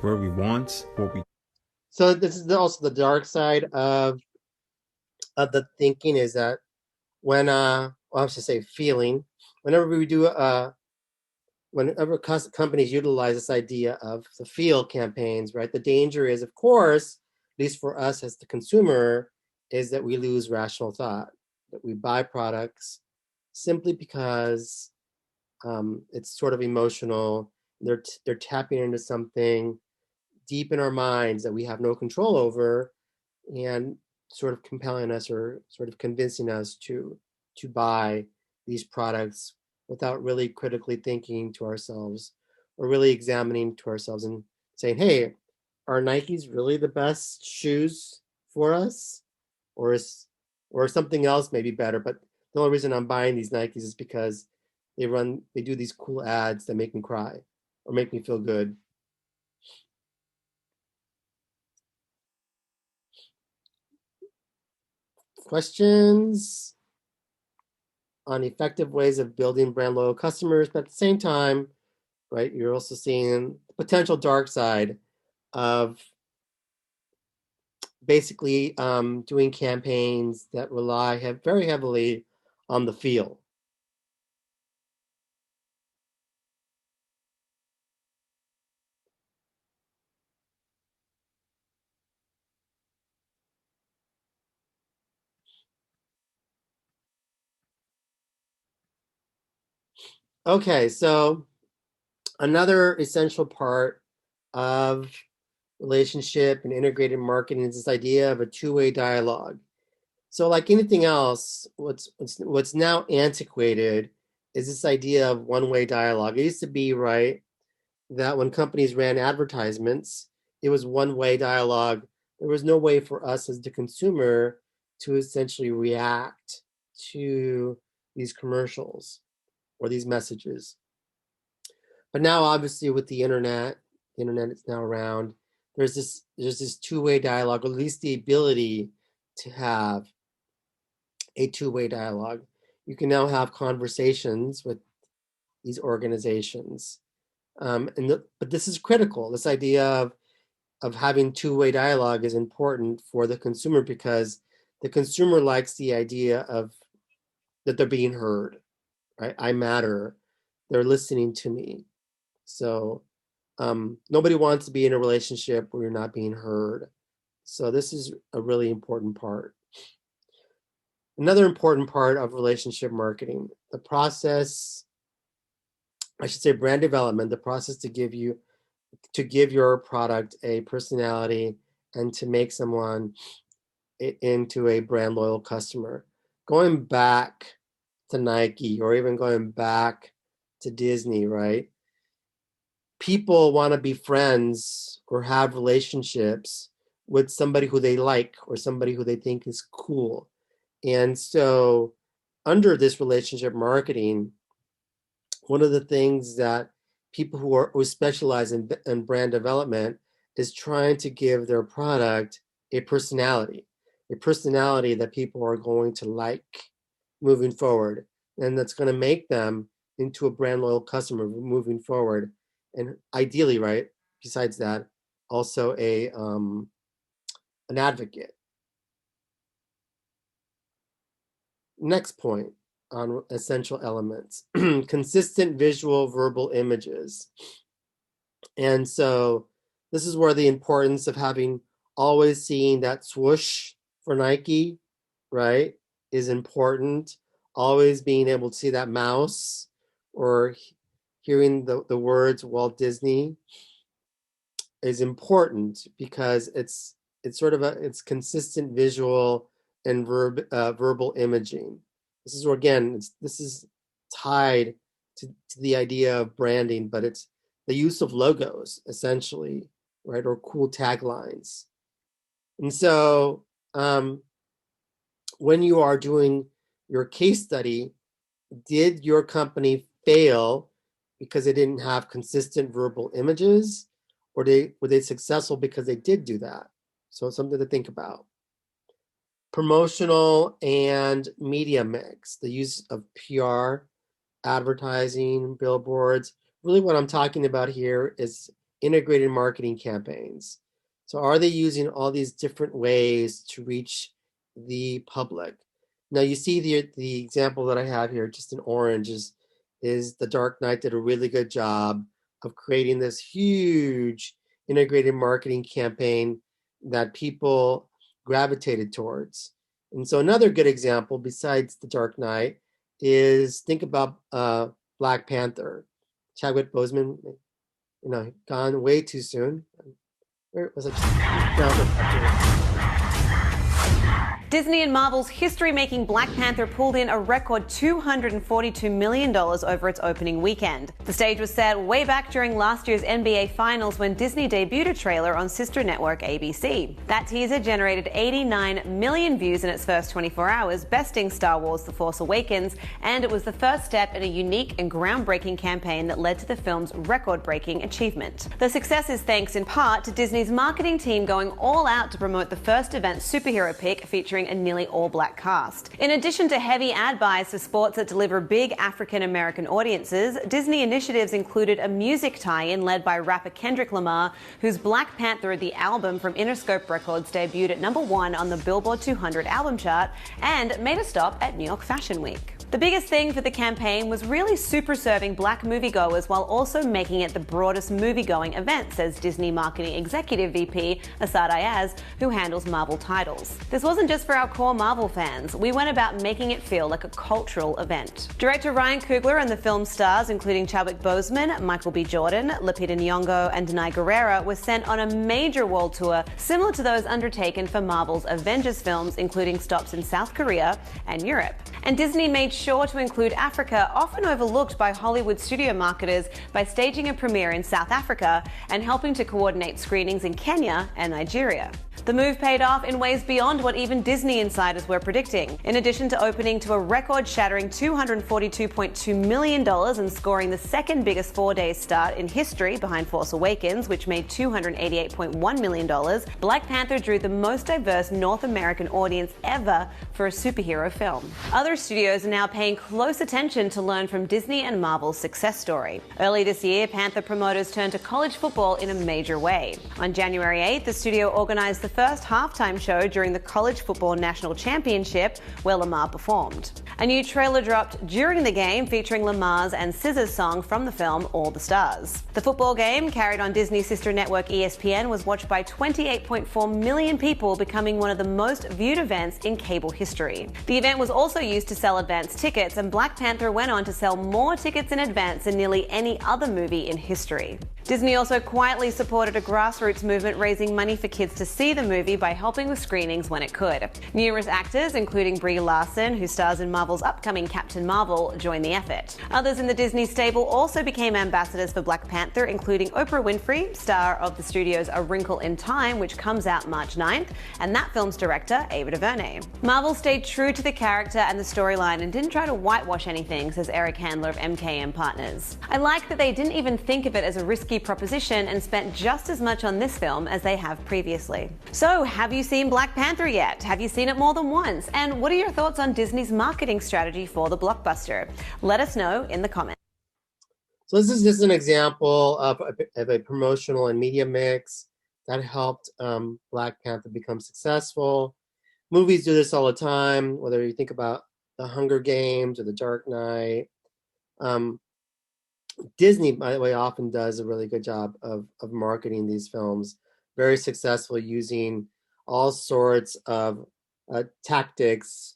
Speaker 13: where we want what we...
Speaker 1: So this is also the dark side of the thinking, is that when I should say feeling, whenever we do whenever companies utilize this idea of the feel campaigns, right, the danger is, of course, at least for us as the consumer, is that we lose rational thought, that we buy products simply because it's sort of emotional. They're tapping into something deep in our minds that we have no control over, and sort of compelling us or sort of convincing us to buy these products without really critically thinking to ourselves or really examining to ourselves and saying, hey, are Nikes really the best shoes for us? Or something else may be better? But the only reason I'm buying these Nikes is because they do these cool ads that make me cry or make me feel good. Questions on effective ways of building brand loyal customers, but at the same time, right, you're also seeing the potential dark side of basically doing campaigns that rely very heavily on the feel. Okay, so another essential part of relationship and integrated marketing is this idea of a two-way dialogue. So like anything else, what's now antiquated is this idea of one-way dialogue. It used to be, right, that when companies ran advertisements, it was one-way dialogue. There was no way for us as the consumer to essentially react to these commercials or these messages. But now, obviously, with the internet is now around, there's this two-way dialogue, or at least the ability to have a two-way dialogue. You can now have conversations with these organizations. But this is critical. This idea of having two-way dialogue is important for the consumer, because the consumer likes the idea of that they're being heard, right? I matter. They're listening to me. So nobody wants to be in a relationship where you're not being heard. So this is a really important part. Another important part of relationship marketing, the process, I should say brand development, the process to give your product a personality and to make someone into a brand loyal customer. Going back to Nike or even going back to Disney, right? People want to be friends or have relationships with somebody who they like or somebody who they think is cool. And so under this relationship marketing, one of the things that people who specialize in brand development is trying to give their product a personality that people are going to like moving forward. And that's going to make them into a brand loyal customer moving forward. And ideally, right, besides that, also an advocate. Next point on essential elements, consistent visual verbal images. And so this is where the importance of having always seeing that swoosh for Nike, right, is important. Always being able to see that mouse or hearing the words Walt Disney is important because it's sort of it's consistent visual and verbal imaging. This is where, again, this is tied to the idea of branding, but it's the use of logos essentially, right, or cool taglines. And so when you are doing your case study, did your company fail because they didn't have consistent verbal images, or were they successful because they did do that? So it's something to think about. Promotional and media mix, the use of PR, advertising, billboards. Really what I'm talking about here is integrated marketing campaigns. So are they using all these different ways to reach the public? Now you see the example that I have here, just in orange, is The Dark Knight did a really good job of creating this huge integrated marketing campaign that people gravitated towards. And so another good example besides The Dark Knight is, think about Black Panther. Chadwick Boseman, gone way too soon. Where was it?
Speaker 17: Disney and Marvel's history-making Black Panther pulled in a record $242 million over its opening weekend. The stage was set way back during last year's NBA Finals when Disney debuted a trailer on sister network ABC. That teaser generated 89 million views in its first 24 hours, besting Star Wars: The Force Awakens, and it was the first step in a unique and groundbreaking campaign that led to the film's record-breaking achievement. The success is thanks in part to Disney's marketing team going all out to promote the first event superhero pick featuring a nearly all-black cast. In addition to heavy ad buys for sports that deliver big African-American audiences, Disney initiatives included a music tie-in led by rapper Kendrick Lamar, whose Black Panther, the album from Interscope Records, debuted at #1 on the Billboard 200 album chart and made a stop at New York Fashion Week. The biggest thing for the campaign was really super serving black moviegoers while also making it the broadest moviegoing event, says Disney Marketing Executive VP Asad Ayaz, who handles Marvel titles. This wasn't just for our core Marvel fans. We went about making it feel like a cultural event. Director Ryan Coogler and the film's stars, including Chadwick Boseman, Michael B. Jordan, Lupita Nyong'o, and Denai Guerrera, were sent on a major world tour similar to those undertaken for Marvel's Avengers films, including stops in South Korea and Europe. And Disney made sure to include Africa, often overlooked by Hollywood studio marketers, by staging a premiere in South Africa and helping to coordinate screenings in Kenya and Nigeria. The move paid off in ways beyond what even Disney insiders were predicting. In addition to opening to a record-shattering $242.2 million and scoring the second biggest four-day start in history behind Force Awakens, which made $288.1 million, Black Panther drew the most diverse North American audience ever for a superhero film. Other studios are now paying close attention to learn from Disney and Marvel's success story. Early this year, Panther promoters turned to college football in a major way. On January 8th, the studio organized the first halftime show during the College Football National Championship, where Lamar performed. A new trailer dropped during the game featuring Lamar's and SZA's song from the film All the Stars. The football game, carried on Disney's sister network ESPN, was watched by 28.4 million people, becoming one of the most viewed events in cable history. The event was also used to sell advance tickets, and Black Panther went on to sell more tickets in advance than nearly any other movie in history. Disney also quietly supported a grassroots movement raising money for kids to see the movie by helping with screenings when it could. Numerous actors, including Brie Larson, who stars in Marvel's upcoming Captain Marvel, joined the effort. Others in the Disney stable also became ambassadors for Black Panther, including Oprah Winfrey, star of the studio's A Wrinkle in Time, which comes out March 9th, and that film's director, Ava DuVernay. Marvel stayed true to the character and the storyline and didn't try to whitewash anything, says Eric Handler of MKM Partners. I like that they didn't even think of it as a risky proposition and spent just as much on this film as they have previously. So, have you seen Black Panther yet? Have you seen it more than once? And what are your thoughts on Disney's marketing strategy for the blockbuster? Let us know in the comments.
Speaker 1: So this is just an example of a promotional and media mix that helped Black Panther become successful. Movies do this all the time, whether you think about The Hunger Games or The Dark Knight. Disney, by the way, often does a really good job of marketing these films. Very successful, using all sorts of tactics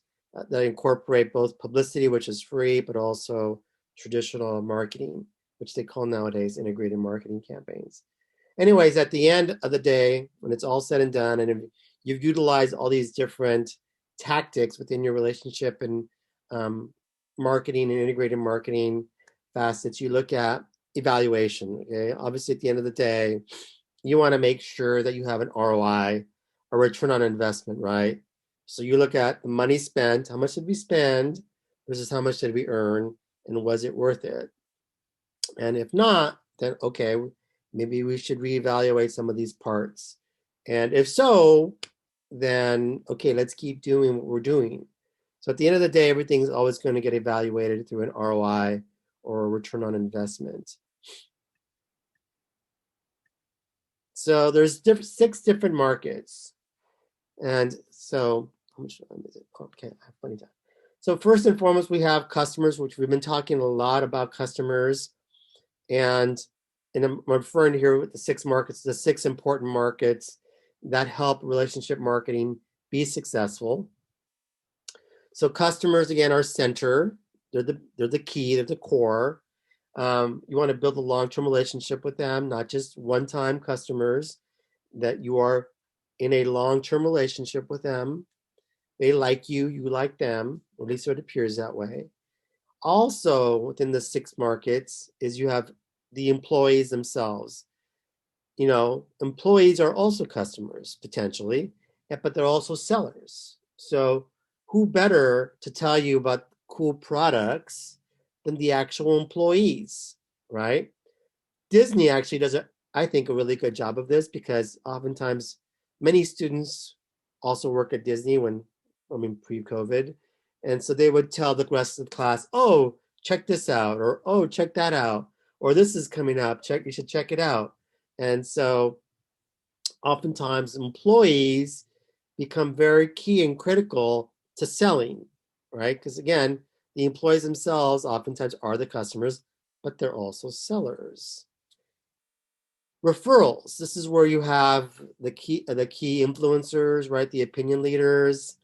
Speaker 1: that incorporate both publicity, which is free, but also traditional marketing, which they call nowadays integrated marketing campaigns. Anyways, at the end of the day, when it's all said and done, and you've utilized all these different tactics within your relationship and marketing and integrated marketing facets, you look at evaluation. Okay, obviously, at the end of the day, you want to make sure that you have an ROI, a return on investment, right? So you look at the money spent, how much did we spend versus how much did we earn, and was it worth it? And if not, then okay, maybe we should reevaluate some of these parts. And if so, then okay, let's keep doing what we're doing. So at the end of the day, everything's always going to get evaluated through an ROI or a return on investment. So there's 6 different markets. And so, how much time is it? Okay, I have plenty of time. So first and foremost, we have customers, which we've been talking a lot about customers. And I'm referring here with the 6 markets, the 6 important markets that help relationship marketing be successful. So customers, again, are center. They're the key, they're the core. You want to build a long-term relationship with them, not just one-time customers, that you are in a long-term relationship with them. They like you, you like them, or at least it appears that way. Also, within the 6 markets is you have the employees themselves. You know, employees are also customers, potentially, but they're also sellers. So who better to tell you about cool products than the actual employees, right? Disney actually does, I think, a really good job of this, because oftentimes many students also work at Disney pre-COVID. And so they would tell the rest of the class, oh, check this out, or oh, check that out, or this is coming up, you should check it out. And so oftentimes employees become very key and critical to selling, right? Because again, the employees themselves oftentimes are the customers, but they're also sellers. Referrals. This is where you have the key influencers, right? The opinion leaders,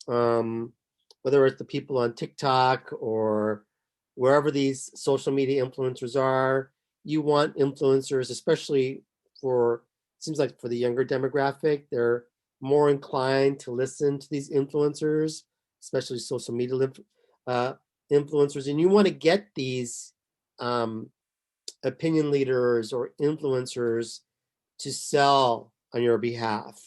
Speaker 1: whether it's the people on TikTok or wherever these social media influencers are. You want influencers, especially it seems like for the younger demographic, they're more inclined to listen to these influencers, especially social media influencers. And you want to get these opinion leaders or influencers to sell on your behalf.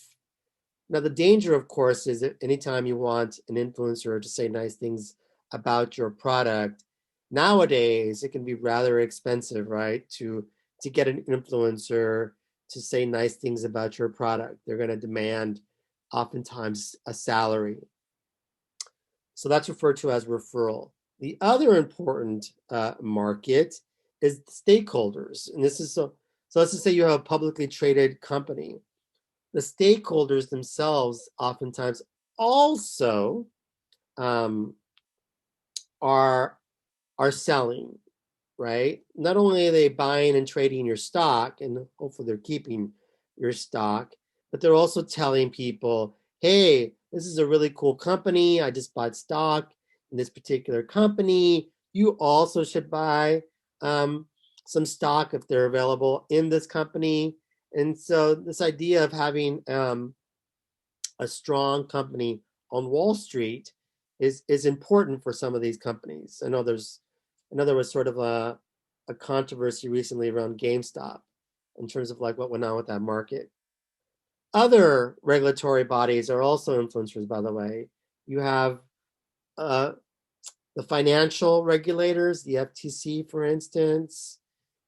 Speaker 1: Now, the danger, of course, is that anytime you want an influencer to say nice things about your product, nowadays it can be rather expensive, right? To get an influencer to say nice things about your product. They're going to demand oftentimes a salary. So that's referred to as referral. The other important market is stakeholders. And this is so let's just say you have a publicly traded company. The stakeholders themselves oftentimes also are selling, right? Not only are they buying and trading your stock, and hopefully they're keeping your stock, but they're also telling people, hey, this is a really cool company. I just bought stock in this particular company. You also should buy some stock if they're available in this company. And so this idea of having a strong company on Wall Street is important for some of these companies. I know there was sort of a controversy recently around GameStop in terms of like what went on with that market. Other regulatory bodies are also influencers, by the way. You have the financial regulators, the FTC, for instance,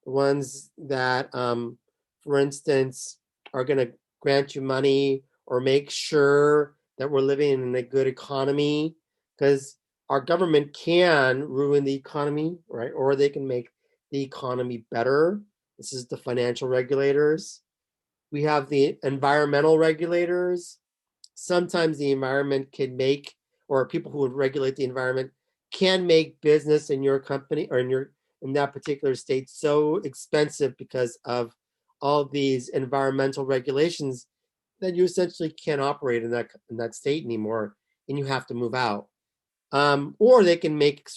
Speaker 1: the ones that, for instance, are going to grant you money or make sure that we're living in a good economy, because our government can ruin the economy, right? Or they can make the economy better. This is the financial regulators. We have the environmental regulators. Sometimes the environment can make, or people who would regulate the environment can make business in your company or in that particular state so expensive because of all these environmental regulations that you essentially can't operate in that state anymore, and you have to move out. Or they can make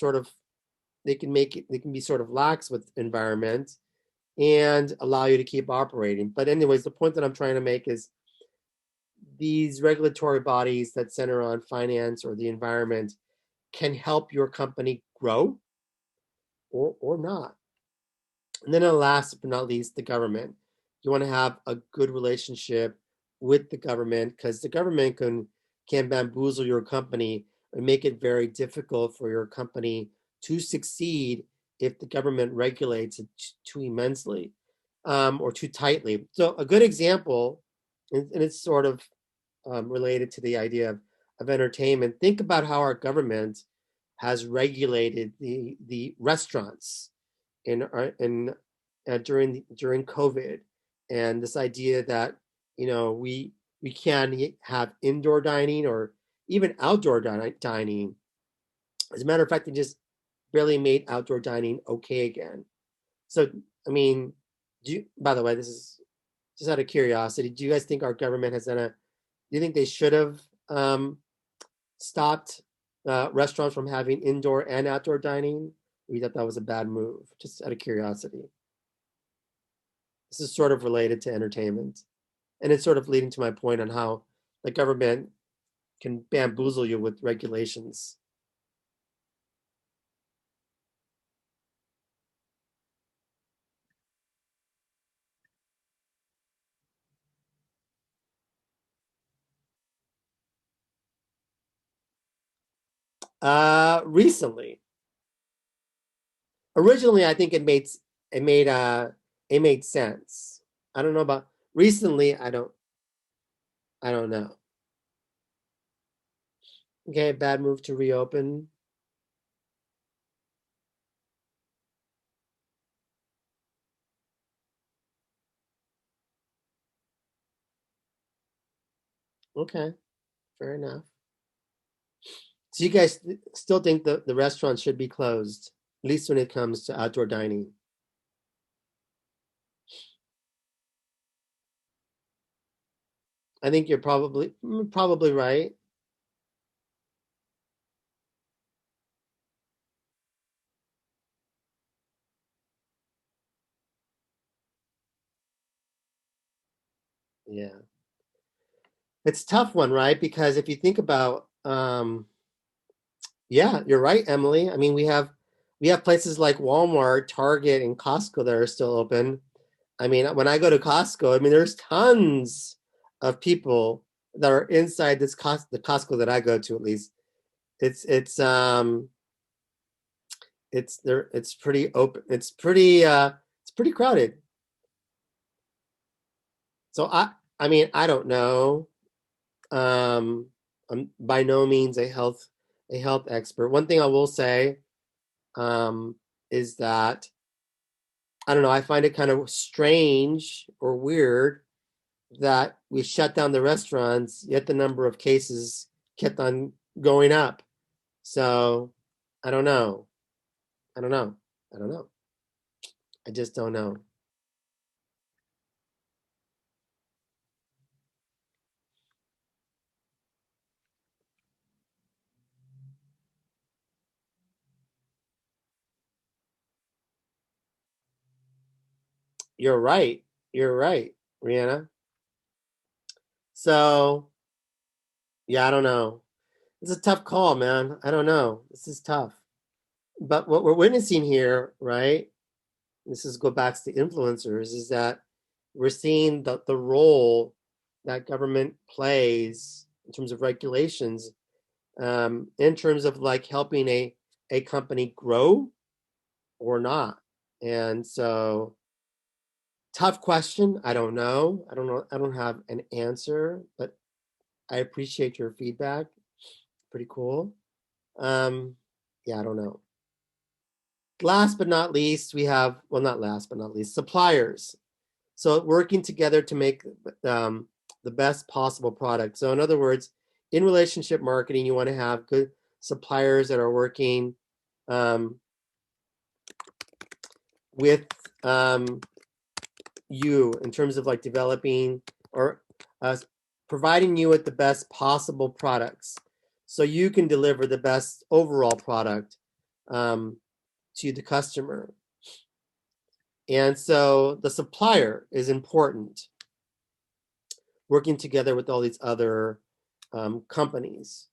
Speaker 1: they can be sort of lax with environment and allow you to keep operating. But anyways, the point that I'm trying to make is these regulatory bodies that center on finance or the environment can help your company grow or not. And then last but not least, the government. You want to have a good relationship with the government, because the government can bamboozle your company and make it very difficult for your company to succeed if the government regulates it too immensely or too tightly. So a good example, and it's sort of related to the idea of entertainment. Think about how our government has regulated the restaurants during COVID, and this idea that we can have indoor dining or even outdoor dining. As a matter of fact, they just barely made outdoor dining okay again. So, I mean, by the way, this is just out of curiosity. Do you guys think our government has done do you think they should have stopped restaurants from having indoor and outdoor dining? Or you thought that was a bad move? Just out of curiosity. This is sort of related to entertainment. And it's sort of leading to my point on how the government can bamboozle you with regulations. Recently. Originally, I think it made sense. I don't know about recently. I don't know. Okay, bad move to reopen. Okay, fair enough. So you guys still think the restaurant should be closed, at least when it comes to outdoor dining? I think you're probably right. Yeah. It's a tough one, right? Because if you think about yeah, you're right, Emily. I mean, we have places like Walmart, Target, and Costco that are still open. I mean, when I go to Costco, I mean, there's tons of people that are inside the Costco that I go to, at least. It's pretty open. It's pretty crowded. So I mean, I don't know. I'm by no means a health expert. One thing I will say is that I don't know, I find it kind of strange or weird that we shut down the restaurants, yet the number of cases kept on going up. So I don't know. I just don't know. You're right, Rihanna. So Yeah, I don't know. It's a tough call, man. I don't know. This is tough. But what we're witnessing here, right? This is go back to the influencers, is that we're seeing the role that government plays in terms of regulations, in terms of like helping a company grow or not. And so, tough question. I don't know. I don't have an answer, but I appreciate your feedback. Pretty cool. Yeah, I don't know. Last but not least, we have, well, not last but not least, suppliers. So working together to make the best possible product. So in other words, in relationship marketing, you want to have good suppliers that are working with you in terms of like developing or providing you with the best possible products so you can deliver the best overall product to the customer. And so the supplier is important, working together with all these other companies.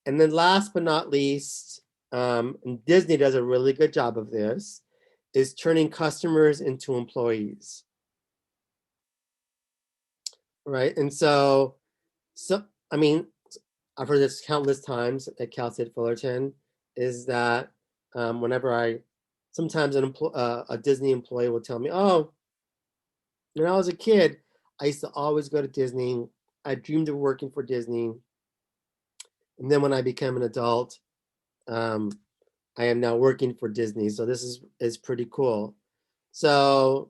Speaker 1: And then last but not least, and Disney does a really good job of this, is turning customers into employees. Right? And so I mean, I've heard this countless times at Cal State Fullerton, is that whenever sometimes a Disney employee will tell me, oh, when I was a kid, I used to always go to Disney. I dreamed of working for Disney. And then when I became an adult, I am now working for Disney. So this is pretty cool. So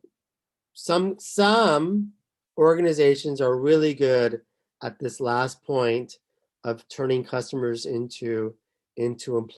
Speaker 1: some organizations are really good at this last point of turning customers into employees.